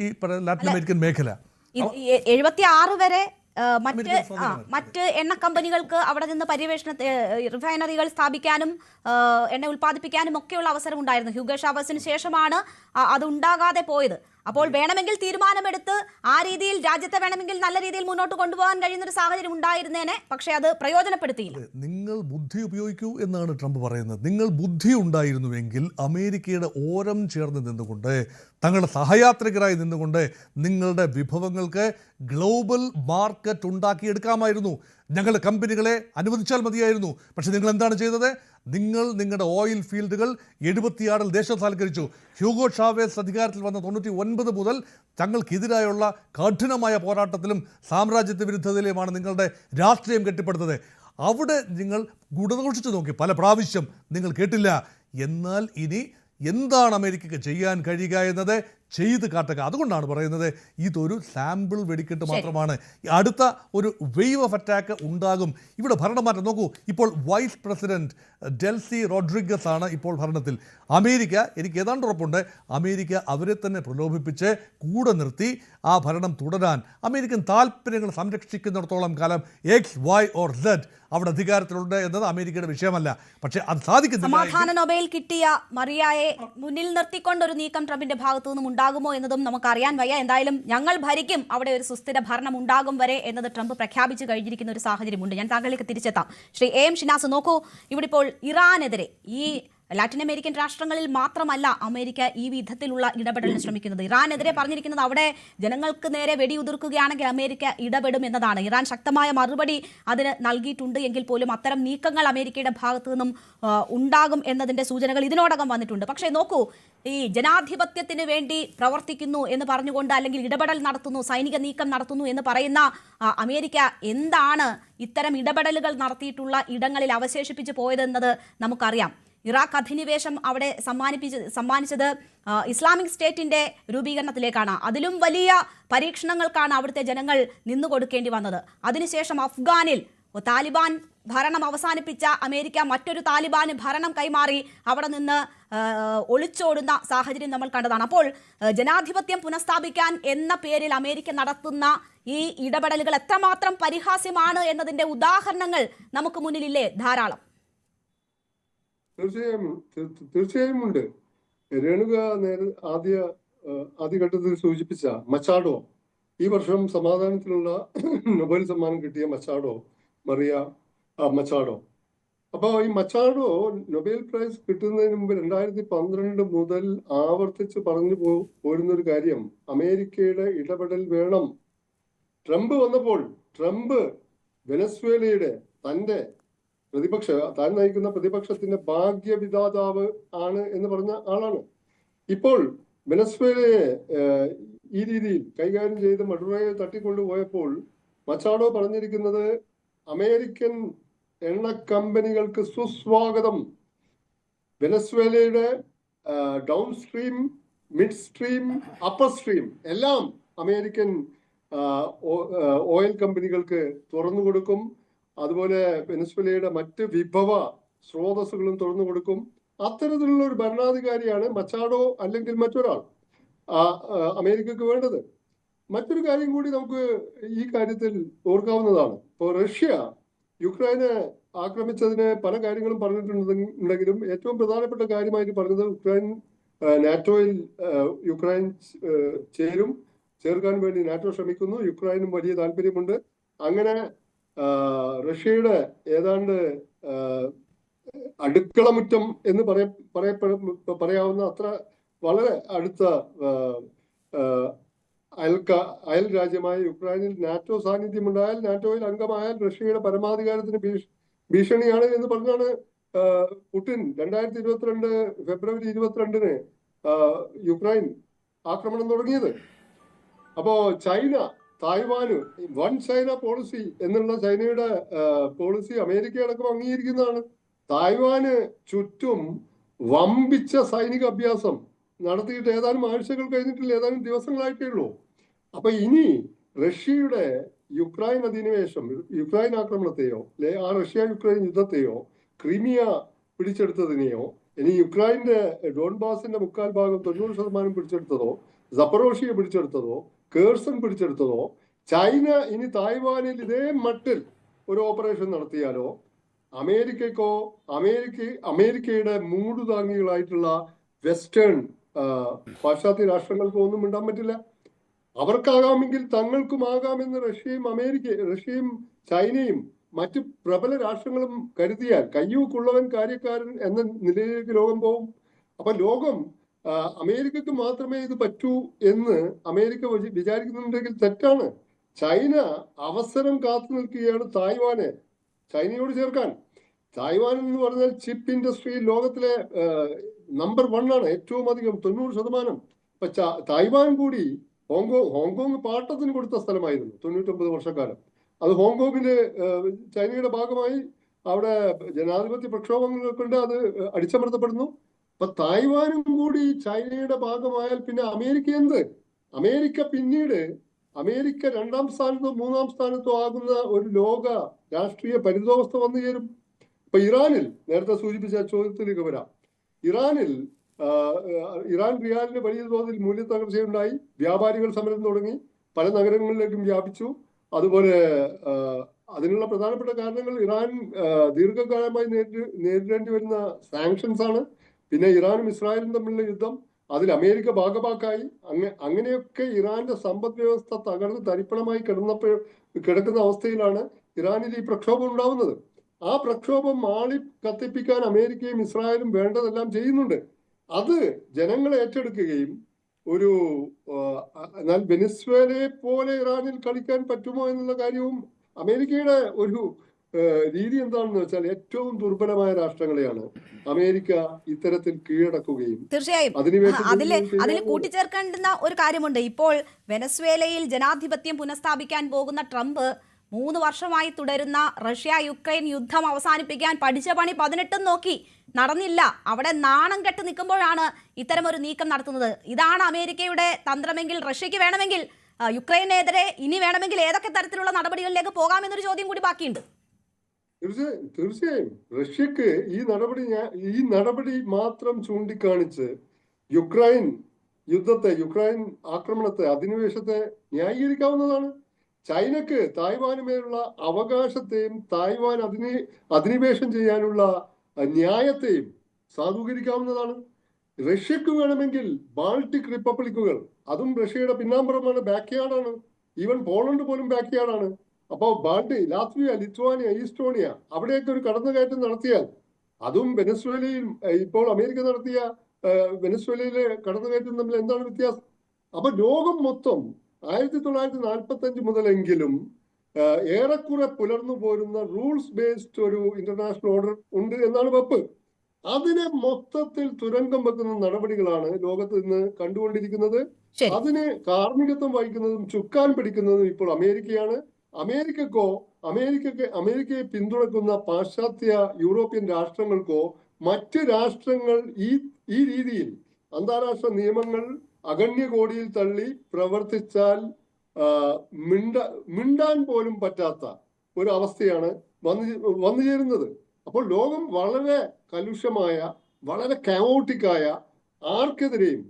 ഈ ലാറ്റിൻ അമേരിക്കൻ മേഖല. 76 വരെ മറ്റ് എണ്ണ കമ്പനികൾക്ക് അവിടെ നിന്ന് റിഫൈനറികൾ സ്ഥാപിക്കാനും എണ്ണ ഉൽപ്പാദിപ്പിക്കാനും ഒക്കെയുള്ള അവസരം ഉണ്ടായിരുന്നു. ഹ്യൂഗോ ഷാവേസിന് ശേഷമാണ് അത് ഉണ്ടാകാതെ പോയത്. അപ്പോൾ വേണമെങ്കിൽ തീരുമാനമെടുത്ത് ആ രീതിയിൽ രാജ്യത്തെ വേണമെങ്കിൽ നല്ല രീതിയിൽ മുന്നോട്ട് കൊണ്ടുപോകാൻ കഴിയുന്ന ഒരു സാഹചര്യം ഉണ്ടായിരുന്നേനെ. പക്ഷേ അത് പ്രയോജനപ്പെടുത്തിയില്ല. നിങ്ങൾ ബുദ്ധി ഉപയോഗിക്കൂ എന്നാണ് ട്രംപ് പറയുന്നത്. നിങ്ങൾ ബുദ്ധി ഉണ്ടായിരുന്നുവെങ്കിൽ അമേരിക്കയുടെ ഓരം ചേർന്ന് നിന്നുകൊണ്ട്, തങ്ങളുടെ സഹയാത്രികരായി നിന്നുകൊണ്ട് നിങ്ങളുടെ വിഭവങ്ങൾക്ക് ഗ്ലോബൽ മാർക്കറ്റ് ഉണ്ടാക്കിയെടുക്കാമായിരുന്നു. ഞങ്ങളുടെ കമ്പനികളെ അനുവദിച്ചാൽ മതിയായിരുന്നു. പക്ഷേ നിങ്ങൾ എന്താണ് ചെയ്തത്? നിങ്ങൾ നിങ്ങളുടെ ഓയിൽ ഫീൽഡുകൾ 76 ദേശസാൽക്കരിച്ചു. ഹ്യൂഗോ ഷാവേസ് അധികാരത്തിൽ വന്ന 99 മുതൽ തങ്ങൾക്കെതിരായുള്ള കഠിനമായ പോരാട്ടത്തിലും സാമ്രാജ്യത്വ വിരുദ്ധതയിലുമാണ് നിങ്ങളുടെ രാഷ്ട്രീയം കെട്ടിപ്പടുത്തത്. അവിടെ നിങ്ങൾ ഗുണദോഷിച്ചു നോക്കി, പല പ്രാവശ്യം നിങ്ങൾ കേട്ടില്ല. എന്നാൽ ഇനി എന്താണ് അമേരിക്കയ്ക്ക് ചെയ്യാൻ കഴിയുക എന്നത് ചെയ്ത് കാട്ടുക. അതുകൊണ്ടാണ് പറയുന്നത് ഇതൊരു സാമ്പിൾ വെടിക്കെട്ട് മാത്രമാണ്. അടുത്ത ഒരു വേവ് ഓഫ് അറ്റാക്ക് ഉണ്ടാകും. ഇവിടെ ഭരണമാറ്റം നോക്കൂ. ഇപ്പോൾ വൈസ് പ്രസിഡന്റ് ഡെൽസി റോഡ്രിഗസ് ആണ് ഇപ്പോൾ ഭരണത്തിൽ. അമേരിക്ക, എനിക്ക് ഏതാണ്ട് ഉറപ്പുണ്ട്, അമേരിക്ക അവരെ തന്നെ പ്രലോഭിപ്പിച്ച് കൂടെ നിർത്തി ആ ഭരണം തുടരാൻ, അമേരിക്കൻ താല്പര്യങ്ങൾ സംരക്ഷിക്കുന്നിടത്തോളം കാലം XYZ അവിടെ അധികാരത്തിലുണ്ട് എന്നത് അമേരിക്കയുടെ വിഷയമല്ല. പക്ഷേ അത് സാധിക്കുന്നില്ല. സമാധാന നൊബേൽ കിട്ടിയ മറിയായെ മുന്നിൽ നിർത്തിക്കൊണ്ടൊരു നീക്കം ട്രംപിന്റെ ഭാഗത്തു നിന്നും ഉണ്ടാകുമോ എന്നതും നമുക്കറിയാൻ വയ്യ. എന്തായാലും ഞങ്ങൾ ഭരിക്കും, അവിടെ ഒരു സുസ്ഥിര ഭരണം ഉണ്ടാകും വരെ എന്നത് ട്രംപ് പ്രഖ്യാപിച്ചു കഴിഞ്ഞിരിക്കുന്ന ഒരു സാഹചര്യമുണ്ട്. ഞാൻ താങ്കളിലേക്ക് തിരിച്ചെത്താം. ശ്രീ AM ഷിനാസ്, നോക്കൂ, ഇവിടെ ഇപ്പോൾ ഇറാനെതിരെ ഈ ലാറ്റിൻ അമേരിക്കൻ രാഷ്ട്രങ്ങളിൽ മാത്രമല്ല അമേരിക്ക ഈ വിധത്തിലുള്ള ഇടപെടലിന് ശ്രമിക്കുന്നത്. ഇറാനെതിരെ പറഞ്ഞിരിക്കുന്നത് അവിടെ ജനങ്ങൾക്ക് നേരെ വെടിയുതിർക്കുകയാണെങ്കിൽ അമേരിക്ക ഇടപെടും എന്നതാണ്. ഇറാൻ ശക്തമായ മറുപടി അതിന് നൽകിയിട്ടുണ്ട് എങ്കിൽ പോലും അത്തരം നീക്കങ്ങൾ അമേരിക്കയുടെ ഭാഗത്തു നിന്നും ഉണ്ടാകും എന്നതിന്റെ സൂചനകൾ ഇതിനോടകം വന്നിട്ടുണ്ട്. പക്ഷേ നോക്കൂ, ഈ ജനാധിപത്യത്തിന് വേണ്ടി പ്രവർത്തിക്കുന്നു എന്ന് പറഞ്ഞുകൊണ്ട്, അല്ലെങ്കിൽ ഇടപെടൽ നടത്തുന്നു, സൈനിക നീക്കം നടത്തുന്നു എന്ന് പറയുന്ന അമേരിക്ക എന്താണ് ഇത്തരം ഇടപെടലുകൾ നടത്തിയിട്ടുള്ള ഇടങ്ങളിൽ അവശേഷിപ്പിച്ചു പോയതെന്നത് നമുക്കറിയാം. ഇറാഖ് അധിനിവേശം അവിടെ സമ്മാനിച്ചത് ഇസ്ലാമിക് സ്റ്റേറ്റിന്റെ രൂപീകരണത്തിലേക്കാണ്. അതിലും വലിയ പരീക്ഷണങ്ങൾക്കാണ് അവിടുത്തെ ജനങ്ങൾ നിന്നുകൊടുക്കേണ്ടി വന്നത്. അതിനുശേഷം അഫ്ഗാനിൽ താലിബാൻ ഭരണം അവസാനിപ്പിച്ച അമേരിക്ക മറ്റൊരു താലിബാന് ഭരണം കൈമാറി അവിടെ നിന്ന് ഒളിച്ചോടുന്ന സാഹചര്യം നമ്മൾ കണ്ടതാണ്. അപ്പോൾ ജനാധിപത്യം പുനഃസ്ഥാപിക്കാൻ എന്ന പേരിൽ അമേരിക്ക നടത്തുന്ന ഈ ഇടപെടലുകൾ എത്രമാത്രം പരിഹാസ്യമാണ് എന്നതിന്റെ ഉദാഹരണങ്ങൾ നമുക്ക് മുന്നിലില്ലേ ധാരാളം. തീർച്ചയായും ഉണ്ട്. രേണുക ആദ്യഘട്ടത്തിൽ സൂചിപ്പിച്ച മച്ചാഡോ, ഈ വർഷം സമാധാനത്തിനുള്ള നൊബേൽ സമ്മാനം കിട്ടിയ മറിയ മച്ചാഡോ. അപ്പോൾ ഈ മച്ചാഡോ നൊബേൽ പ്രൈസ് കിട്ടുന്നതിന് മുമ്പ് 2012 മുതൽ ആവർത്തിച്ച് പറഞ്ഞു പോരുന്നൊരു കാര്യം, അമേരിക്കയുടെ ഇടപെടൽ വേണം. ട്രംപ് വന്നപ്പോൾ ട്രംപ് വെനസ്വേലയുടെ താൻ നയിക്കുന്ന പ്രതിപക്ഷത്തിന്റെ ഭാഗ്യവിധാതാവ് ആണ് എന്ന് പറഞ്ഞ ആളാണ്. ഇപ്പോൾ വെനസ്വേലയെ ഈ രീതിയിൽ കൈകാര്യം ചെയ്ത് മഡുറോയെ തട്ടിക്കൊണ്ടുപോയപ്പോൾ മച്ചാഡോ പറഞ്ഞിരിക്കുന്നത് അമേരിക്കൻ എണ്ണ കമ്പനികൾക്ക് സുസ്വാഗതം. വെനസ്വേലയുടെ downstream, midstream, upper stream എല്ലാം അമേരിക്കൻ ഓയിൽ കമ്പനികൾക്ക് തുറന്നു കൊടുക്കും. അതുപോലെ വെനസ്വേലയുടെ മറ്റ് വിഭവ സ്രോതസ്സുകളും തുറന്നു കൊടുക്കും. അത്തരത്തിലുള്ള ഒരു ഭരണാധികാരിയാണ് മച്ചാഡോ അല്ലെങ്കിൽ മറ്റൊരാൾ അമേരിക്കക്ക് വേണ്ടത്. മറ്റൊരു കാര്യം കൂടി നമുക്ക് ഈ കാര്യത്തിൽ ഓർക്കാവുന്നതാണ്. ഇപ്പോൾ റഷ്യ യുക്രൈനെ ആക്രമിച്ചതിന് പല കാര്യങ്ങളും പറഞ്ഞിട്ടുണ്ടെങ്കിലും ഏറ്റവും പ്രധാനപ്പെട്ട കാര്യമായിട്ട് പറഞ്ഞത് നാറ്റോയിൽ യുക്രൈൻ ചേർക്കാൻ വേണ്ടി നാറ്റോ ശ്രമിക്കുന്നു. യുക്രൈനും വലിയ താല്പര്യമുണ്ട്. അങ്ങനെ റഷ്യയുടെ ഏതാണ്ട് അടുക്കളമുറ്റം എന്ന് പറയാവുന്ന അത്ര വളരെ അടുത്ത അയൽ രാജ്യമായ യുക്രൈനിൽ നാറ്റോ സാന്നിധ്യമുണ്ടായാൽ, നാറ്റോയിൽ അംഗമായാൽ റഷ്യയുടെ പരമാധികാരത്തിന് ഭീഷണിയാണ് എന്ന് പറഞ്ഞാണ് പുടിൻ 2022 ഫെബ്രുവരി 22 യുക്രൈൻ ആക്രമണം തുടങ്ങിയത്. അപ്പോ China Taiwan one China policy എന്നുള്ള ചൈനയുടെ പോളിസി അമേരിക്ക അടക്കം അംഗീകരിക്കുന്നതാണ്. തായ്വാന് ചുറ്റും വമ്പിച്ച സൈനിക അഭ്യാസം നടത്തിയിട്ട് ഏതാനും ആഴ്ചകൾ കഴിഞ്ഞിട്ടില്ല, ഏതാനും ദിവസങ്ങളായിട്ടേ ഉള്ളൂ. അപ്പൊ ഇനി റഷ്യയുടെ യുക്രൈൻ അധിനിവേശം, യുക്രൈൻ ആക്രമണത്തെയോ ആ റഷ്യ യുക്രൈൻ യുദ്ധത്തെയോ ക്രീമിയ പിടിച്ചെടുത്തതിനെയോ ഇനി യുക്രൈന്റെ ഡോൺബാസിന്റെ 90% പിടിച്ചെടുത്തതോ സപ്പറോഷിയ പിടിച്ചെടുത്തതോ കേഴ്സൺ പിടിച്ചെടുത്തതോ ചൈന ഇനി തായ്വാനിൽ ഇതേ മട്ടിൽ ഒരു ഓപ്പറേഷൻ നടത്തിയാലോ അമേരിക്കയുടെ മൂടുതാങ്ങികളായിട്ടുള്ള വെസ്റ്റേൺ പാശ്ചാത്യ രാഷ്ട്രങ്ങൾക്ക് ഒന്നും മിണ്ടാൻ പറ്റില്ല. അവർക്കാകാമെങ്കിൽ തങ്ങൾക്കും ആകാമെന്ന് റഷ്യയും ചൈനയും മറ്റു പ്രബല രാഷ്ട്രങ്ങളും കരുതിയാൽ കയ്യൂക്കുള്ളവൻ കാര്യക്കാരൻ എന്ന നിലയിലേക്ക് ലോകം പോകും. അപ്പൊ ലോകം അമേരിക്കക്ക് മാത്രമേ ഇത് പറ്റൂ എന്ന് അമേരിക്ക വിചാരിക്കുന്നുണ്ടെങ്കിൽ തെറ്റാണ്. ചൈന അവസരം കാത്തു നിൽക്കുകയാണ് തായ്വാനെ ചൈനയോട് ചേർക്കാൻ. തായ്വാൻ എന്ന് പറഞ്ഞാൽ ചിപ്പ് ഇൻഡസ്ട്രിയിൽ ലോകത്തിലെ നമ്പർ 1 ആണ്, ഏറ്റവും അധികം 90%. ഇപ്പൊ തായ്വാൻ കൂടി ഹോങ്കോങ് പാട്ടത്തിന് കൊടുത്ത സ്ഥലമായിരുന്നു 99 വർഷക്കാലം. അത് ഹോങ്കോങ്ങില് ചൈനയുടെ ഭാഗമായി അവിടെ ജനാധിപത്യ പ്രക്ഷോഭങ്ങൾ കൊണ്ട് അത് അടിച്ചമർത്തപ്പെടുന്നു. അപ്പൊ തായ്വാനും കൂടി ചൈനയുടെ ഭാഗമായാൽ പിന്നെ അമേരിക്ക എന്ത്? അമേരിക്ക 2ാം സ്ഥാനത്തോ 3ാം സ്ഥാനത്തോ ആകുന്ന ഒരു ലോക രാഷ്ട്രീയ പരിതോവസ്ഥ വന്നു ചേരും. ഇപ്പൊ ഇറാനിൽ, നേരത്തെ സൂചിപ്പിച്ച ചോദ്യത്തിലേക്ക് വരാം, ഇറാൻ റിയാലിന് വലിയ തോതിൽ മൂല്യത്തകർച്ചയുണ്ടായി, വ്യാപാരികൾ സമരം തുടങ്ങി, പല നഗരങ്ങളിലേക്കും വ്യാപിച്ചു. അതുപോലെ അതിനുള്ള പ്രധാനപ്പെട്ട കാരണങ്ങൾ ഇറാൻ ദീർഘകാലമായി നേരിടേണ്ടി വരുന്ന സാങ്ഷൻസ് ആണ്. പിന്നെ ഇറാനും ഇസ്രായേലും തമ്മിലുള്ള യുദ്ധം, അതിൽ അമേരിക്ക ഭാഗഭാക്കായി. അങ്ങനെയൊക്കെ ഇറാന്റെ സമ്പദ് വ്യവസ്ഥ തകർന്ന് തരിപ്പണമായി കിടക്കുന്ന അവസ്ഥയിലാണ് ഇറാനിൽ ഈ പ്രക്ഷോഭം ഉണ്ടാവുന്നത്. ആ പ്രക്ഷോഭം കത്തിപ്പിക്കാൻ അമേരിക്കയും ഇസ്രായേലും വേണ്ടതെല്ലാം ചെയ്യുന്നുണ്ട്. അത് ജനങ്ങളെ ഏറ്റെടുക്കുകയും എന്നാൽ വെനസ്വേലയെ പോലെ ഇറാനിൽ കളിക്കാൻ പറ്റുമോ എന്നുള്ള കാര്യവും അമേരിക്കയുടെ ഒരു രീതി എന്താണെന്ന് വെച്ചാൽ ഏറ്റവും ദുർബലമായ രാഷ്ട്രങ്ങളെയാണ് അമേരിക്ക ഇത്തരത്തിൽ കീഴടക്കുകയും. തീർച്ചയായും അതിൽ കൂട്ടിച്ചേർക്കേണ്ടുന്ന ഒരു കാര്യമുണ്ട്. ഇപ്പോൾ വെനസ്വേലയിൽ ജനാധിപത്യം പുനഃസ്ഥാപിക്കാൻ പോകുന്ന ട്രംപ് 3 വർഷമായി തുടരുന്ന റഷ്യ യുക്രൈൻ യുദ്ധം അവസാനിപ്പിക്കാൻ പഠിച്ച പണി 18 നോക്കി, നടന്നില്ല. അവിടെ നാണം കെട്ട് നിൽക്കുമ്പോഴാണ് ഇത്തരമൊരു നീക്കം നടത്തുന്നത്. ഇതാണ് അമേരിക്കയുടെ തന്ത്രമെങ്കിൽ റഷ്യക്ക് വേണമെങ്കിൽ യുക്രൈനെതിരെ ഇനി വേണമെങ്കിൽ ഏതൊക്കെ തരത്തിലുള്ള നടപടികളിലേക്ക് പോകാമെന്നൊരു ചോദ്യം കൂടി ബാക്കിയുണ്ട്. തീർച്ചയായും റഷ്യക്ക് ഈ നടപടി മാത്രം ചൂണ്ടിക്കാണിച്ച് യുക്രൈൻ യുദ്ധത്തെ, യുക്രൈൻ ആക്രമണത്തെ, അധിനിവേശത്തെ ന്യായീകരിക്കാവുന്നതാണ്. ചൈനക്ക് തായ്വാനുമേലുള്ള അവകാശത്തെയും തായ്വാൻ അധിനിവേശം ചെയ്യാനുള്ള ന്യായത്തെയും സാധൂകരിക്കാവുന്നതാണ്. റഷ്യക്ക് വേണമെങ്കിൽ ബാൾട്ടിക് റിപ്പബ്ലിക്കുകൾ, അതും റഷ്യയുടെ പിന്നാമ്പുറമാണ്, ബാക്ക്യാർഡാണ്. ഈവൻ പോളണ്ട് പോലും ബാക്ക്യാർഡാണ്. അപ്പോൾ ലാത്വിയ, ലിത്വാനിയ, ഈസ്റ്റോണിയ അവിടെയൊക്കെ ഒരു കടന്നുകയറ്റം നടത്തിയാൽ, അതും വെനസ്വേലയിൽ ഇപ്പോൾ അമേരിക്ക നടത്തിയ വെനസ്വേലയിലെ കടന്നുകയറ്റം തമ്മിൽ എന്താണ് വ്യത്യാസം? അപ്പൊ ലോകം മൊത്തം 1945 മുതലെങ്കിലും ഏറെക്കുറെ പുലർന്നു പോരുന്ന റൂൾസ് ബേസ്ഡ് ഒരു ഇന്റർനാഷണൽ ഓർഡർ ഉണ്ട് എന്നാണ് വെപ്പ്. അതിനെ മൊത്തത്തിൽ തുരങ്കം വെക്കുന്ന നടപടികളാണ് ലോകത്ത് ഇന്ന് കണ്ടുകൊണ്ടിരിക്കുന്നത്. അതിന് കാർമ്മികത്വം വഹിക്കുന്നതും ചുക്കാൻ പിടിക്കുന്നതും ഇപ്പോൾ അമേരിക്കയാണ്. അമേരിക്കയെ പിന്തുണക്കുന്ന പാശ്ചാത്യ യൂറോപ്യൻ രാഷ്ട്രങ്ങൾക്കോ മറ്റ് രാഷ്ട്രങ്ങൾ ഈ രീതിയിൽ അന്താരാഷ്ട്ര നിയമങ്ങൾ അഗണ്യകോടിയിൽ തള്ളി പ്രവർത്തിച്ചാൽ മിണ്ടാൻ പോലും പറ്റാത്ത ഒരു അവസ്ഥയാണ് വന്നു ചേരുന്നത്. അപ്പോൾ ലോകം വളരെ കലുഷമായ, വളരെ കയോട്ടിക്കായ, ആർക്കെതിരെയും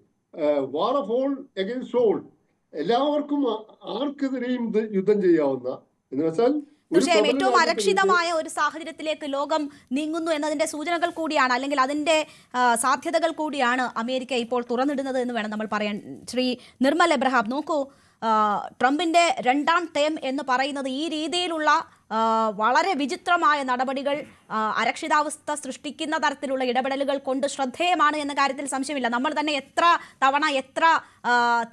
war of all against all, എല്ലാവർക്കും ആർക്കെതിരെയും യുദ്ധം ചെയ്യാവുന്ന, എന്ന് വെച്ചാൽ തീർച്ചയായും ഏറ്റവും അരക്ഷിതമായ ഒരു സാഹചര്യത്തിലേക്ക് ലോകം നീങ്ങുന്നു എന്നതിന്റെ സൂചനകൾ കൂടിയാണ്, അല്ലെങ്കിൽ അതിന്റെ സാധ്യതകൾ കൂടിയാണ് അമേരിക്ക ഇപ്പോൾ തുറന്നിടുന്നത് എന്ന് വേണം നമ്മൾ പറയാൻ. ശ്രീ നിർമ്മൽ എബ്രഹാം, നോക്കൂ, ട്രംപിന്റെ രണ്ടാം ടേം എന്ന് പറയുന്നത് ഈ രീതിയിലുള്ള വളരെ വിചിത്രമായ നടപടികൾ, അരക്ഷിതാവസ്ഥ സൃഷ്ടിക്കുന്ന തരത്തിലുള്ള ഇടപെടലുകൾ കൊണ്ട് ശ്രദ്ധേയമാണ് എന്ന കാര്യത്തിൽ സംശയമില്ല. നമ്മൾ തന്നെ എത്ര തവണ എത്ര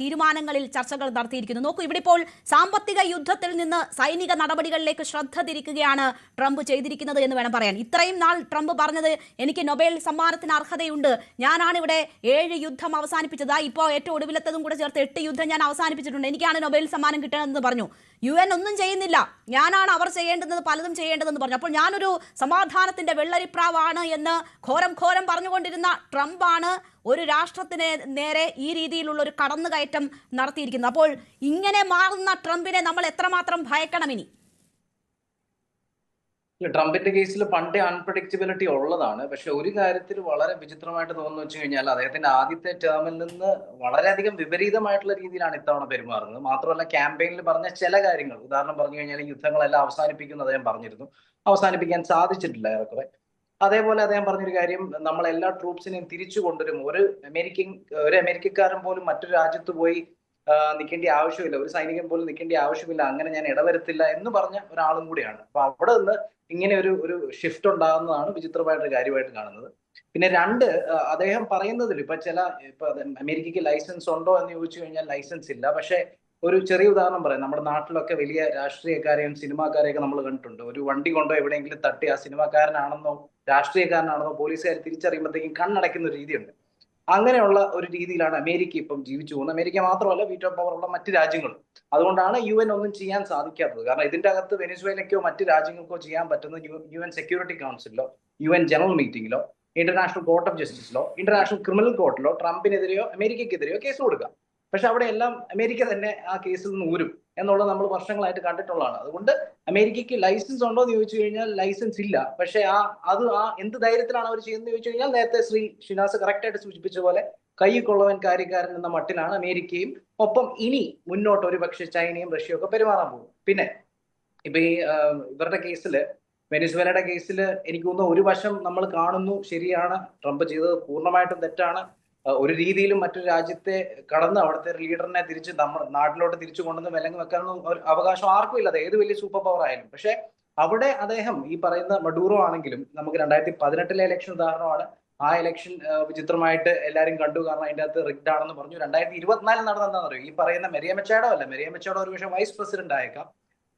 തീരുമാനങ്ങളിൽ ചർച്ചകൾ നടത്തിയിരിക്കുന്നു. നോക്കൂ, ഇവിടെ ഇപ്പോൾ സാമ്പത്തിക യുദ്ധത്തിൽ നിന്ന് സൈനിക നടപടികളിലേക്ക് ശ്രദ്ധ തിരിക്കുകയാണ് ട്രംപ് ചെയ്തിരിക്കുന്നത് എന്ന് വേണം പറയാൻ. ഇത്രയും നാൾ ട്രംപ് പറഞ്ഞത് എനിക്ക് നൊബേൽ സമ്മാനത്തിന് അർഹതയുണ്ട്, ഞാനാണ് ഇവിടെ 7 യുദ്ധം അവസാനിപ്പിച്ചത്, ഇപ്പോൾ ഏറ്റവും ഒടുവിലത്തതും കൂടെ ചേർത്ത് 8 യുദ്ധം ഞാൻ അവസാനിപ്പിച്ചിട്ടുണ്ട്, എനിക്കാണ് നൊബേൽ സമ്മാനം കിട്ടണമെന്ന് പറഞ്ഞു. UN ഒന്നും ചെയ്യുന്നില്ല, ഞാനാണ് അവർ ചെയ്യേണ്ടത് പലതും ചെയ്യേണ്ടതെന്ന് പറഞ്ഞു. അപ്പോൾ ഞാനൊരു സമാധാനത്തിന്റെ വെള്ളരിപ്രാവാണ് എന്ന് ഘോരം പറഞ്ഞുകൊണ്ടിരുന്ന ട്രംപാണ് ഒരു രാഷ്ട്രത്തിന് നേരെ ഈ രീതിയിലുള്ള ഒരു കടന്നുകയറ്റം നടത്തിയിരിക്കുന്നത്. അപ്പോൾ ഇങ്ങനെ മാറുന്ന ട്രംപിനെ നമ്മൾ എത്രമാത്രം ഭയക്കണം ഇനി? ട്രംപിന്റെ കേസിൽ പണ്ടേ അൺപ്രഡിക്റ്റബിലിറ്റി ഉള്ളതാണ്. പക്ഷെ ഒരു കാര്യത്തിൽ വളരെ വിചിത്രമായിട്ട് തോന്നുന്നു വെച്ച് കഴിഞ്ഞാൽ അദ്ദേഹത്തിന്റെ ആദ്യത്തെ ടേമിൽ നിന്ന് വളരെയധികം വിപരീതമായിട്ടുള്ള രീതിയിലാണ് ഇത്തവണ പെരുമാറുന്നത്. മാത്രമല്ല, ക്യാമ്പയിനിൽ പറഞ്ഞ ചില കാര്യങ്ങൾ, ഉദാഹരണം പറഞ്ഞു കഴിഞ്ഞാൽ യുദ്ധങ്ങളെല്ലാം അവസാനിപ്പിക്കുന്നു അദ്ദേഹം പറഞ്ഞിരുന്നു, അവസാനിപ്പിക്കാൻ സാധിച്ചിട്ടില്ല ഏറെക്കുറെ. അതേപോലെ അദ്ദേഹം പറഞ്ഞൊരു കാര്യം, നമ്മൾ എല്ലാ ട്രൂപ്സിനെയും തിരിച്ചു കൊണ്ടുവരും, ഒരു അമേരിക്കക്കാരൻ പോലും മറ്റൊരു രാജ്യത്ത് പോയി നിൽക്കേണ്ട ആവശ്യമില്ല, ഒരു സൈനികൻ പോലും നിൽക്കേണ്ട ആവശ്യമില്ല, അങ്ങനെ ഞാൻ ഇടവരുത്തില്ല എന്ന് പറഞ്ഞ ഒരാളും കൂടിയാണ്. അപ്പൊ അവിടെ നിന്ന് ഇങ്ങനെ ഒരു ഷിഫ്റ്റ് ഉണ്ടാകുന്നതാണ് വിചിത്രമായിട്ടൊരു കാര്യമായിട്ട് കാണുന്നത്. പിന്നെ അദ്ദേഹം പറയുന്നതിൽ ഇപ്പൊ അമേരിക്കയ്ക്ക് ലൈസൻസ് ഉണ്ടോ എന്ന് ചോദിച്ചു കഴിഞ്ഞാൽ ലൈസൻസ് ഇല്ല. പക്ഷെ ഒരു ചെറിയ ഉദാഹരണം പറയാം, നമ്മുടെ നാട്ടിലൊക്കെ വലിയ രാഷ്ട്രീയക്കാരെയും സിനിമാക്കാരെയൊക്കെ നമ്മൾ കണ്ടിട്ടുണ്ട്. ഒരു വണ്ടി കൊണ്ടോ എവിടെയെങ്കിലും തട്ടി ആ സിനിമാക്കാരനാണെന്നോ രാഷ്ട്രീയക്കാരനാണെന്നോ പോലീസുകാർ തിരിച്ചറിയുമ്പോഴത്തേക്കും കണ്ണടയ്ക്കുന്ന ഒരു രീതിയുണ്ട്. അങ്ങനെയുള്ള ഒരു രീതിയിലാണ് അമേരിക്ക ഇപ്പം ജീവിച്ചു പോകുന്നത്. അമേരിക്ക മാത്രമല്ല, വീറ്റോ പവർ ഉള്ള മറ്റ് രാജ്യങ്ങളും. അതുകൊണ്ടാണ് UN ഒന്നും ചെയ്യാൻ സാധിക്കാത്തത്. കാരണം ഇതിന്റെ അകത്ത് വെനിസ്വേലയ്ക്കോ മറ്റ് രാജ്യങ്ങൾക്കോ ചെയ്യാൻ പറ്റുന്നത് UN സെക്യൂരിറ്റി കൗൺസിലോ, UN ജനറൽ മീറ്റിംഗിലോ, ഇന്റർനാഷണൽ കോർട്ട് ഓഫ് ജസ്റ്റിസിലോ, ഇന്റർനാഷണൽ ക്രിമിനൽ കോർട്ടിലോ ട്രംപിനെതിരെയോ അമേരിക്കക്കെതിരെയോ കേസ് കൊടുക്കാം. പക്ഷെ അവിടെ എല്ലാം അമേരിക്ക തന്നെ ആ കേസിൽ നിന്ന് ഊരും എന്നുള്ളത് നമ്മൾ വർഷങ്ങളായിട്ട് കണ്ടിട്ടുള്ളതാണ്. അതുകൊണ്ട് അമേരിക്കയ്ക്ക് ലൈസൻസ് ഉണ്ടോ എന്ന് ചോദിച്ചു കഴിഞ്ഞാൽ ലൈസൻസ് ഇല്ല. പക്ഷെ എന്ത് ധൈര്യത്തിലാണ് അവർ ചെയ്യുന്നത് ചോദിച്ചു കഴിഞ്ഞാൽ, നേരത്തെ ശ്രീ ഷിനാസ് കറക്റ്റായിട്ട് സൂചിപ്പിച്ച പോലെ കൈക്കൊള്ളവൻ കാര്യക്കാരൻ എന്ന മട്ടിലാണ് അമേരിക്കയും ഒപ്പം ഇനി മുന്നോട്ട് ഒരു പക്ഷേ ചൈനയും റഷ്യയും ഒക്കെ പെരുമാറാൻ പോകും. പിന്നെ ഇപ്പൊ ഇവരുടെ കേസിൽ, വെനിസ്വേലയുടെ കേസിൽ എനിക്ക് തോന്നുന്നു ഒരു വശം നമ്മൾ കാണുന്നു, ശരിയാണ്, ട്രംപ് ചെയ്തത് പൂർണ്ണമായിട്ടും തെറ്റാണ്, ഒരു രീതിയിലും മറ്റൊരു രാജ്യത്തെ കടന്ന് അവിടുത്തെ ലീഡറിനെ തിരിച്ച് നമ്മുടെ നാട്ടിലോട്ട് തിരിച്ചു കൊണ്ടുവന്ന് വിലങ്ങ് വെക്കാനൊന്നും അവകാശം ആർക്കും ഇല്ല, ഏത് വലിയ സൂപ്പർ പവർ ആയാലും. പക്ഷെ അവിടെ അദ്ദേഹം ഈ പറയുന്ന മഡൂറോ ആണെങ്കിലും, നമുക്ക് 2018 ഇലക്ഷൻ ഉദാഹരണമാണ്, ആ ഇലക്ഷൻ വിചിത്രമായിട്ട് എല്ലാവരും കണ്ടു. കാരണം അതിന്റെ അകത്ത് റിഗ്ഡ് ആണെന്ന് പറഞ്ഞു. 2024 നടന്ന എന്താണെന്ന് അറിയോ? ഈ പറയുന്ന മെരിയ മെച്ചാഡോ ഒരു പക്ഷേ വൈസ് പ്രസിഡന്റ് ആയേക്കാം.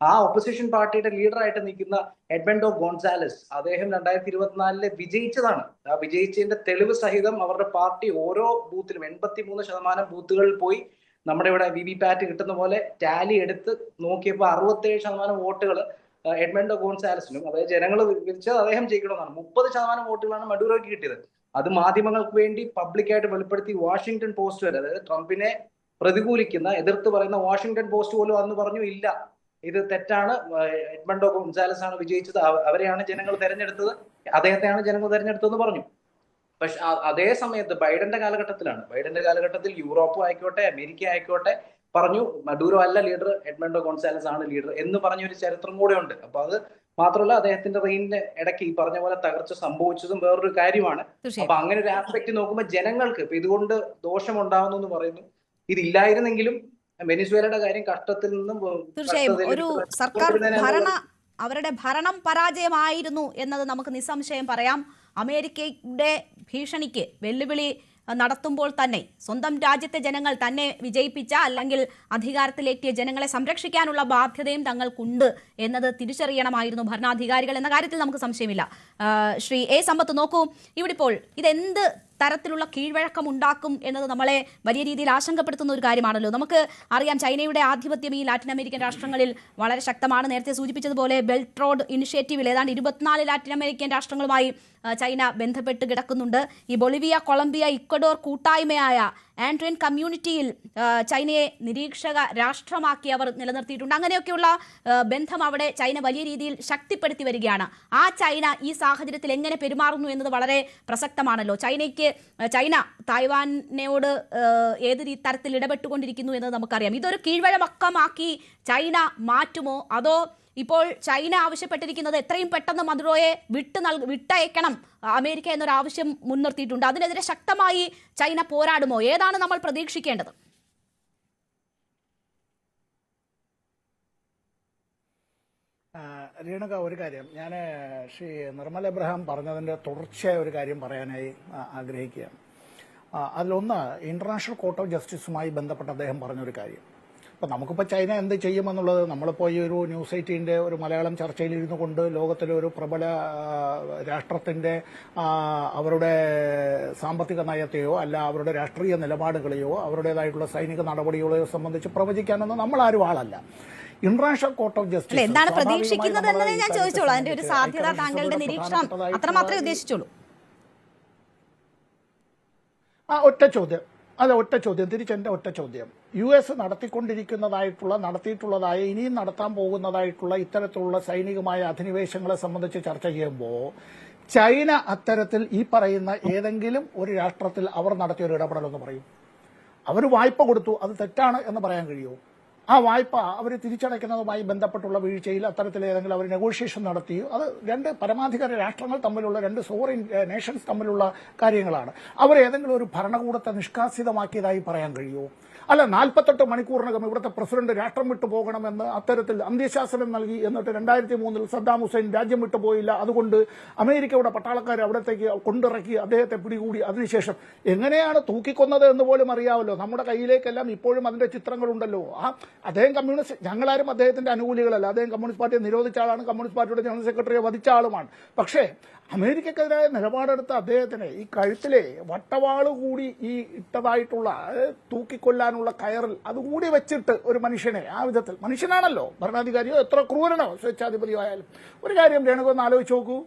ആ ഒപ്പോസിഷൻ പാർട്ടിയുടെ ലീഡറായിട്ട് നിൽക്കുന്ന എഡ്മണ്ടോ ഗോൺസാലസ്, അദ്ദേഹം 2024 വിജയിച്ചതാണ്. ആ വിജയിച്ചതിന്റെ തെളിവ് സഹിതം അവരുടെ പാർട്ടി ഓരോ ബൂത്തിലും 83% ബൂത്തുകളിൽ പോയി നമ്മുടെ ഇവിടെ VVPAT കിട്ടുന്ന പോലെ ടാലി എടുത്ത് നോക്കിയപ്പോൾ 67% വോട്ടുകൾ എഡ്മണ്ടോ ഗോൺസാലസിനും, അതായത് ജനങ്ങൾ വിളിച്ചത് അദ്ദേഹം ജയിക്കണമെന്നാണ്. 30% വോട്ടുകളാണ് മഡൂറോയ്ക്ക് കിട്ടിയത്. അത് മാധ്യമങ്ങൾക്ക് വേണ്ടി പബ്ലിക്കായിട്ട് വെളിപ്പെടുത്തി വാഷിംഗ്ടൺ പോസ്റ്റ് വരെ, അതായത് ട്രംപിനെ പ്രതികൂലിക്കുന്ന, എതിർത്ത് പറയുന്ന വാഷിംഗ്ടൺ പോസ്റ്റ് പോലും അന്ന് പറഞ്ഞു, ഇല്ല ഇത് തെറ്റാണ്, എഡ്മണ്ടോ ഗോൺസാലസ് ആണ് വിജയിച്ചത്, അവരെയാണ് ജനങ്ങൾ തെരഞ്ഞെടുത്തത്, അദ്ദേഹത്തെയാണ് ജനങ്ങൾ തെരഞ്ഞെടുത്തതെന്ന് പറഞ്ഞു. പക്ഷെ അതേ സമയത്ത് ബൈഡന്റെ കാലഘട്ടത്തിൽ യൂറോപ്പ് ആയിക്കോട്ടെ അമേരിക്ക ആയിക്കോട്ടെ പറഞ്ഞു, മഡൂറോ അല്ല ലീഡർ, എഡ്മണ്ടോ ഗോൺസാലസ് ആണ് ലീഡർ എന്ന് പറഞ്ഞൊരു ചരിത്രം കൂടെ ഉണ്ട്. അപ്പൊ അത് മാത്രമല്ല, അദ്ദേഹത്തിന്റെ റെയിനിന്റെ ഇടയ്ക്ക് ഈ പറഞ്ഞ പോലെ തകർച്ച സംഭവിച്ചതും വേറൊരു കാര്യമാണ്. അപ്പൊ അങ്ങനെ ഒരു ആസ്പെക്ട് നോക്കുമ്പോൾ ജനങ്ങൾക്ക് ഇപ്പൊ ഇതുകൊണ്ട് ദോഷമുണ്ടാവുന്നു എന്ന് പറയുന്നു. ഇതില്ലായിരുന്നെങ്കിലും വെനിസ്വേലയുടെ കാര്യം കഷ്ടത്തിൽ നിന്നും തീർച്ചയായും ഒരു സർക്കാർ അവരുടെ ഭരണം പരാജയമായിരുന്നു എന്നത് നമുക്ക് നിസ്സംശയം പറയാം. അമേരിക്കയുടെ ഭീഷണിക്ക് വെല്ലുവിളി നടത്തുമ്പോൾ തന്നെ സ്വന്തം രാജ്യത്തെ ജനങ്ങൾ തന്നെ വിജയിപ്പിച്ച അല്ലെങ്കിൽ അധികാരത്തിലെത്തിയ ജനങ്ങളെ സംരക്ഷിക്കാനുള്ള ബാധ്യതയും തങ്ങൾക്കുണ്ട് എന്നത് തിരിച്ചറിയണമായിരുന്നു ഭരണാധികാരികൾ എന്ന കാര്യത്തിൽ നമുക്ക് സംശയമില്ല. ശ്രീ A. സമ്പത്ത്, നോക്കൂ, ഇവിടെ ഇപ്പോൾ ഇതെന്ത് തരത്തിലുള്ള കീഴ്വഴക്കം ഉണ്ടാക്കും എന്നത് നമ്മളെ വലിയ രീതിയിൽ ആശങ്കപ്പെടുത്തുന്ന ഒരു കാര്യമാണല്ലോ. നമുക്ക് അറിയാം, ചൈനയുടെ ആധിപത്യം ഈ ലാറ്റിൻ അമേരിക്കൻ രാഷ്ട്രങ്ങളിൽ വളരെ ശക്തമാണ്. നേരത്തെ സൂചിപ്പിച്ചതുപോലെ ബെൽറ്റ് റോഡ് ഇനിഷ്യേറ്റീവിൽ ഏതാണ്ട് 24 ലാറ്റിൻ അമേരിക്കൻ രാഷ്ട്രങ്ങളുമായി ചൈന ബന്ധപ്പെട്ട് കിടക്കുന്നുണ്ട്. ഈ ബൊളിവിയ, കൊളംബിയ, ഇക്വഡോർ കൂട്ടായ്മയായ ആൻഡ്രിയൻ കമ്മ്യൂണിറ്റിയിൽ ചൈനയെ നിരീക്ഷക രാഷ്ട്രമാക്കി അവർ നിലനിർത്തിയിട്ടുണ്ട്. അങ്ങനെയൊക്കെയുള്ള ബന്ധം അവിടെ ചൈന വലിയ രീതിയിൽ ശക്തിപ്പെടുത്തി വരികയാണ്. ആ ചൈന ഈ സാഹചര്യത്തിൽ എങ്ങനെ പെരുമാറുന്നു എന്നത് വളരെ പ്രസക്തമാണല്ലോ. ചൈന തായ്വാനോട് ഏത് തരത്തിൽ ഇടപെട്ടുകൊണ്ടിരിക്കുന്നു എന്നത് നമുക്കറിയാം. ഇതൊരു കീഴ്വഴക്കമാക്കി ചൈന മാറ്റുമോ, അതോ ഇപ്പോൾ ചൈന ആവശ്യപ്പെട്ടിരിക്കുന്നത് എത്രയും പെട്ടെന്ന് മഡൂറോയെ വിട്ടയക്കണം അമേരിക്ക എന്നൊരു ആവശ്യം മുൻനിർത്തിയിട്ടുണ്ട്, അതിനെതിരെ ശക്തമായി ചൈന പോരാടുമോ? ഏതാണ് നമ്മൾ പ്രതീക്ഷിക്കേണ്ടത്? രേണുക, ഒരു കാര്യം ഞാൻ ശ്രീ നിർമ്മൽ എബ്രഹാം പറഞ്ഞതിൻ്റെ തുടർച്ചയായ ഒരു കാര്യം പറയാനായി ആഗ്രഹിക്കുകയാണ്. അതിലൊന്ന്, ഇന്റർനാഷണൽ കോർട്ട് ഓഫ് ജസ്റ്റിസുമായി ബന്ധപ്പെട്ട് അദ്ദേഹം പറഞ്ഞൊരു കാര്യം. അപ്പം നമുക്കിപ്പോൾ ചൈന എന്ത് ചെയ്യുമെന്നുള്ളത്, നമ്മളിപ്പോൾ ഈ ഒരു ന്യൂസ് 18 ഒരു മലയാളം ചർച്ചയിൽ ഇരുന്നു കൊണ്ട് ലോകത്തിലെ ഒരു പ്രബല രാഷ്ട്രത്തിൻ്റെ അവരുടെ സാമ്പത്തിക നയത്തെയോ അല്ല അവരുടെ രാഷ്ട്രീയ നിലപാടുകളെയോ അവരുടേതായിട്ടുള്ള സൈനിക നടപടികളെയോ സംബന്ധിച്ച് പ്രവചിക്കാനൊന്നും നമ്മളാരും ആളല്ല. ഇന്റർനാഷണൽ കോർട്ട് ഓഫ് ജസ്റ്റിസ് എന്താണ് പ്രതീക്ഷിക്കുന്നത് എന്നതേ ഞാൻ ചോദിച്ചോളൂ. അതിന്റെ ഒരു സാധ്യത, താങ്കളുടെ നിരീക്ഷണം അത്രമാത്രമേ ഉദ്ദേശിച്ചുള്ളൂ. ഒറ്റ ചോദ്യം തിരിച്ചെന്റെ ഒറ്റ ചോദ്യം. US നടത്തിയിട്ടുള്ളതായ ഇനിയും നടത്താൻ പോകുന്നതായിട്ടുള്ള ഇത്തരത്തിലുള്ള സൈനികമായ അധിനിവേശങ്ങളെ സംബന്ധിച്ച് ചർച്ച ചെയ്യുമ്പോൾ ചൈന അത്തരത്തിൽ ഈ പറയുന്ന ഏതെങ്കിലും ഒരു രാഷ്ട്രത്തിൽ അവർ നടത്തിയ ഒരു ഇടപെടലെന്ന് പറയും. അവർ വായ്പ കൊടുത്തു, അത് തെറ്റാണ് എന്ന് പറയാൻ കഴിയുമോ? ആ വായ്പ അവർ തിരിച്ചടയ്ക്കുന്നതുമായി ബന്ധപ്പെട്ടുള്ള വീഴ്ചയിൽ അത്തരത്തിൽ ഏതെങ്കിലും അവർ നെഗോഷിയേഷൻ നടത്തിയോ? അത് രണ്ട് പരമാധികാര രാഷ്ട്രങ്ങൾ തമ്മിലുള്ള, രണ്ട് സോവറിൻ നേഷൻസ് തമ്മിലുള്ള കാര്യങ്ങളാണ്. അവർ ഏതെങ്കിലും ഒരു ഭരണകൂടത്തെ നിഷ്കാസിതമാക്കിയതായി പറയാൻ കഴിയുമോ? അല്ല, 48 മണിക്കൂറിനകം ഇവിടുത്തെ പ്രസിഡന്റ് രാഷ്ട്രം വിട്ടു പോകണമെന്ന് അത്തരത്തിൽ അന്ത്യശാസനം നൽകി, എന്നിട്ട് 2003 സദ്ദാം ഹുസൈൻ രാജ്യം വിട്ടുപോയില്ല, അതുകൊണ്ട് അമേരിക്കയുടെ പട്ടാളക്കാർ അവിടത്തേക്ക് കൊണ്ടിറക്കി അദ്ദേഹത്തെ പിടികൂടി. അതിനുശേഷം എങ്ങനെയാണ് തൂക്കിക്കൊന്നത് എന്ന് പോലും അറിയാമല്ലോ. നമ്മുടെ കയ്യിലേക്കെല്ലാം ഇപ്പോഴും അതിന്റെ ചിത്രങ്ങളുണ്ടല്ലോ. അദ്ദേഹം കമ്മ്യൂണിസ്റ്റ്, ഞങ്ങളാരും അദ്ദേഹത്തിന്റെ അനുകൂലികളല്ല. അദ്ദേഹം കമ്മ്യൂണിസ്റ്റ് പാർട്ടിയെ നിരോധിച്ച ആളാണ്, കമ്മ്യൂണിസ്റ്റ് പാർട്ടിയുടെ ജനറൽ സെക്രട്ടറിയെ വധിച്ച ആളുമാണ്. പക്ഷേ അമേരിക്കക്കെതിരായ നിലപാടെടുത്ത അദ്ദേഹത്തിന് ഈ കഴുത്തിലെ വട്ടവാള് കൂടി ഈ ഇട്ടതായിട്ടുള്ള തൂക്കിക്കൊല്ലാനുള്ള കയറിൽ അതുകൂടി വെച്ചിട്ട് ഒരു മനുഷ്യനെ ആ വിധത്തിൽ, മനുഷ്യനാണല്ലോ, ഭരണാധികാരിയോ എത്ര ക്രൂരനോ സ്വേച്ഛാധിപതിയോ ആയാലും. ഒരു കാര്യം രേണുകൊന്ന് ആലോചിച്ച് നോക്കൂ.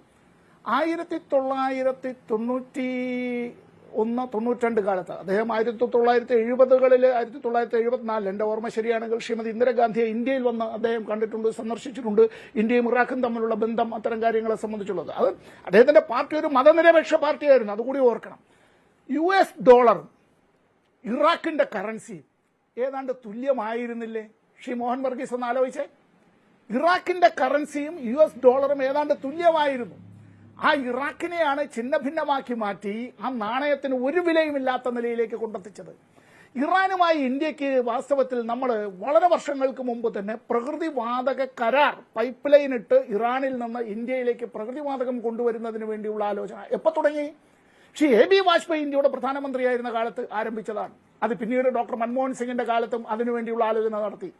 1991-92 കാലത്ത് അദ്ദേഹം 1970-കളിൽ 1974 എന്റെ ഓർമ്മ ശരിയാണെങ്കിൽ ശ്രീമതി ഇന്ദിരാഗാന്ധിയെ ഇന്ത്യയിൽ വന്ന് അദ്ദേഹം കണ്ടിട്ടുണ്ട്, സന്ദർശിച്ചിട്ടുണ്ട്. ഇന്ത്യയും ഇറാഖും തമ്മിലുള്ള ബന്ധം, അത്തരം കാര്യങ്ങളെ സംബന്ധിച്ചുള്ളത്. അത് അദ്ദേഹത്തിന്റെ പാർട്ടി ഒരു മതനിരപേക്ഷ പാർട്ടിയായിരുന്നു, അതുകൂടി ഓർക്കണം. US ഡോളറും ഇറാഖിന്റെ കറൻസി ഏതാണ്ട് തുല്യമായിരുന്നില്ലേ? ശ്രീ മോഹൻ വർഗീസ് ഒന്ന് ആലോചിച്ചേ. ഇറാഖിന്റെ കറൻസിയും US ഡോളറും ഏതാണ്ട് തുല്യമായിരുന്നു. ആ ഇറാഖിനെയാണ് ഛിന്ന ഭിന്നമാക്കി മാറ്റി ആ നാണയത്തിന് ഒരു വിലയുമില്ലാത്ത നിലയിലേക്ക് കൊണ്ടെത്തിച്ചത്. ഇറാനുമായി ഇന്ത്യക്ക് വാസ്തവത്തിൽ നമ്മൾ വളരെ വർഷങ്ങൾക്ക് മുമ്പ് തന്നെ പ്രകൃതിവാതക കരാർ പൈപ്പ് ലൈൻ ഇട്ട് ഇറാനിൽ നിന്ന് ഇന്ത്യയിലേക്ക് പ്രകൃതിവാതകം കൊണ്ടുവരുന്നതിന് വേണ്ടിയുള്ള ആലോചന എപ്പോൾ തുടങ്ങി? ശ്രീ AB വാജ്പേയി ഇന്ത്യയുടെ പ്രധാനമന്ത്രിയായിരുന്ന കാലത്ത് ആരംഭിച്ചതാണ്. അത് പിന്നീട് ഡോക്ടർ മൻമോഹൻ സിംഗിന്റെ കാലത്തും അതിനുവേണ്ടിയുള്ള ആലോചന നടത്തി.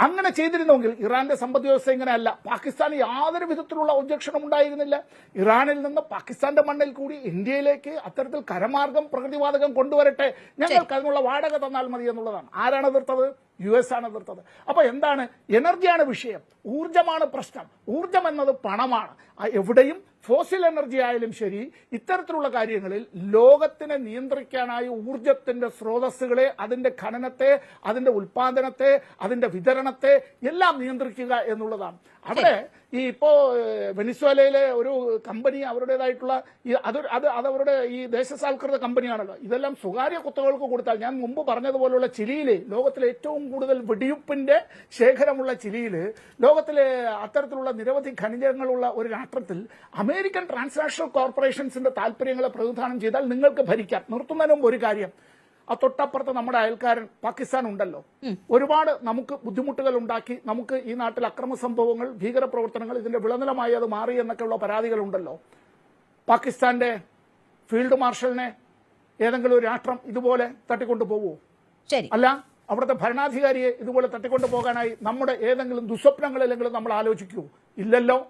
അങ്ങനെ ചെയ്തിരുന്നെങ്കിൽ ഇറാന്റെ സമ്പദ് വ്യവസ്ഥ ഇങ്ങനെയല്ല. പാകിസ്ഥാന് യാതൊരു വിധത്തിലുള്ള ഒബ്ജക്ഷനും ഉണ്ടായിരുന്നില്ല. ഇറാനിൽ നിന്ന് പാകിസ്ഥാന്റെ മണ്ണിൽ കൂടി ഇന്ത്യയിലേക്ക് അത്തരത്തിൽ കരമാർഗം പ്രകൃതിവാതകം കൊണ്ടുവരട്ടെ, ഞങ്ങൾക്ക് അതിനുള്ള വാടക തന്നാൽ മതി എന്നുള്ളതാണ്. ആരാണ് എതിർത്തത്? US ആണ് എതിർത്തത്. അപ്പൊ എന്താണ്? എനർജിയാണ് വിഷയം, ഊർജമാണ് പ്രശ്നം. ഊർജം എന്നത് പണമാണ്. എവിടെയും ഫോസിൽ എനർജി ആയാലും ശരി, ഇത്തരത്തിലുള്ള കാര്യങ്ങളിൽ ലോകത്തിനെ നിയന്ത്രിക്കാനായി ഊർജത്തിന്റെ സ്രോതസ്സുകളെ, അതിന്റെ ഖനനത്തെ, അതിന്റെ ഉൽപാദനത്തെ, അതിന്റെ വിതരണത്തെ എല്ലാം നിയന്ത്രിക്കുക എന്നുള്ളതാണ്. അവിടെ ഈ ഇപ്പോ വെനിസ്വേലയിലെ ഒരു കമ്പനി അവരുടേതായിട്ടുള്ള അത് അവരുടെ ഈ ദേശസാൽകൃത കമ്പനിയാണല്ലോ. ഇതെല്ലാം സ്വകാര്യ കുത്തകൾക്ക് കൊടുത്താൽ, ഞാൻ മുമ്പ് പറഞ്ഞതുപോലുള്ള ചിലിയിലെ ലോകത്തിലെ ഏറ്റവും കൂടുതൽ വെടിയുപ്പിന്റെ ശേഖരമുള്ള ചിലിയിൽ, ലോകത്തിലെ അത്തരത്തിലുള്ള നിരവധി ഖനിജങ്ങളുള്ള ഒരു രാഷ്ട്രത്തിൽ അമേരിക്കൻ ട്രാൻസ്നാഷണൽ കോർപ്പറേഷൻസിന്റെ താല്പര്യങ്ങളെ പ്രതിനിധാനം ചെയ്താൽ നിങ്ങൾക്ക് ഭരിക്കാം. നിർത്തുന്നതിന് മുമ്പ് ഒരു കാര്യം, ആ തൊട്ടപ്പുറത്ത് നമ്മുടെ അയൽക്കാരൻ പാകിസ്ഥാൻ ഉണ്ടല്ലോ. ഒരുപാട് നമുക്ക് ബുദ്ധിമുട്ടുകൾ ഉണ്ടാക്കി, നമുക്ക് ഈ നാട്ടിൽ അക്രമ സംഭവങ്ങൾ, ഭീകരപ്രവർത്തനങ്ങൾ, ഇതിന്റെ വിളനിലമായി അത് മാറി എന്നൊക്കെയുള്ള പരാതികളുണ്ടല്ലോ. പാകിസ്ഥാന്റെ ഫീൽഡ് മാർഷലിനെ ഏതെങ്കിലും ഒരു രാഷ്ട്രം ഇതുപോലെ തട്ടിക്കൊണ്ടു പോകുമോ? അല്ല, അവിടുത്തെ ഭരണാധികാരിയെ ഇതുപോലെ തട്ടിക്കൊണ്ടു പോകാനായി നമ്മുടെ ഏതെങ്കിലും ദുസ്വപ്നങ്ങളിലെങ്കിലും നമ്മൾ ആലോചിക്കൂ? ഇല്ലല്ലോ.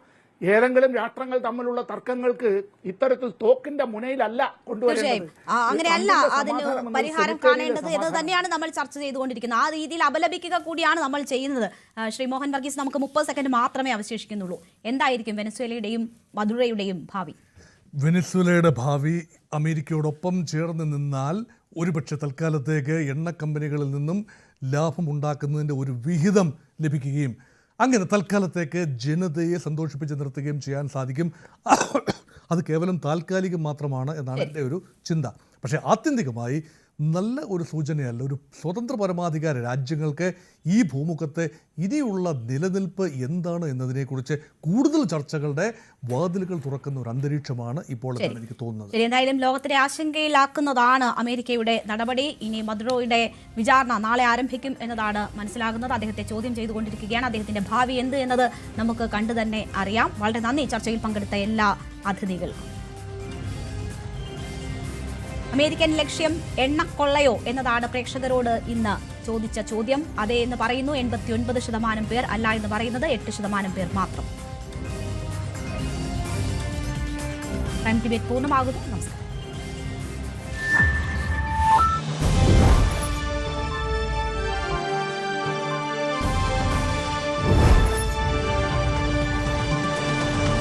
ഏതെങ്കിലും രാഷ്ട്രങ്ങൾ തമ്മിലുള്ള തർക്കങ്ങൾക്ക് ഇത്തരത്തിൽ തോക്കിന്റെ മുനയിലല്ല കൊണ്ടുവരുന്നത്. അങ്ങനെയല്ല അതിന് പരിഹാരം കാണേണ്ടത് എന്ന് തന്നെയാണ് നമ്മൾ ചർച്ച ചെയ്തുകൊണ്ടിരിക്കുന്നത്. ആ രീതിയിൽ അപലപിക്കുക കൂടിയാണ് നമ്മൾ ചെയ്യുന്നത്. ശ്രീ മോഹൻ വർഗീസ്, നമുക്ക് 30 സെക്കൻഡ് മാത്രമേ അവശേഷിക്കുന്നുള്ളൂ. എന്തായിരിക്കും വെനസ്വേലയുടെയും മദുറയുടെയും ഭാവി? വെനസ്വേലയുടെ ഭാവി അമേരിക്കയോടൊപ്പം ചേർന്ന് നിന്നാൽ ഒരുപക്ഷെ തൽക്കാലത്തേക്ക് എണ്ണ കമ്പനികളിൽ നിന്നും ലാഭമുണ്ടാക്കുന്നതിൻ്റെ ഒരു വിഹിതം ലഭിക്കുകയും അങ്ങനെ തൽക്കാലത്തേക്ക് ജനതയെ സന്തോഷിപ്പിച്ച് നിർത്തുകയും ചെയ്യാൻ സാധിക്കും. അത് കേവലം താൽക്കാലികം മാത്രമാണ് എന്നാണ് എൻ്റെ ഒരു ചിന്ത. പക്ഷേ ആത്യന്തികമായി നല്ല ഒരു സൂചനയല്ല. ഒരു സ്വതന്ത്ര പരമാധികാര രാജ്യങ്ങൾക്ക് ഈ ഭൂമുഖത്തെ ഇനിയുള്ള നിലനിൽപ്പ് എന്താണ് എന്നതിനെക്കുറിച്ച് കൂടുതൽ ചർച്ചകളുടെ വാതിലുകൾ തുറക്കുന്ന ഒരു അന്തരീക്ഷമാണ് ഇപ്പോൾ എന്നാണ് എനിക്ക് തോന്നുന്നത്. ശരി, എന്തായാലും ലോകത്തിനെ ആശങ്കയിലാക്കുന്നതാണ് അമേരിക്കയുടെ നടപടി. ഇനി മദുറോയുടെ വിചാരണ നാളെ ആരംഭിക്കും എന്നതാണ് മനസ്സിലാകുന്നത്. അദ്ദേഹത്തെ ചോദ്യം ചെയ്തുകൊണ്ടിരിക്കുകയാണ്. അദ്ദേഹത്തിന്റെ ഭാവി എന്ത് എന്നത് നമുക്ക് കണ്ടു തന്നെ അറിയാം. വളരെ നന്ദി ചർച്ചയിൽ പങ്കെടുത്ത എല്ലാ അതിഥികൾക്കും. അമേരിക്കൻ ലക്ഷ്യം എണ്ണക്കൊള്ളയോ എന്നതാണ് പ്രേക്ഷകരോട് ഇന്ന് ചോദിച്ച ചോദ്യം. അതേ എന്ന് പറയുന്നു 89% പേർ, അല്ല എന്ന് പറയുന്നത് 8% പേർ മാത്രം. ടൈം ഡിബേറ്റ് പൂർണ്ണമാകുന്നു. നമസ്കാരം.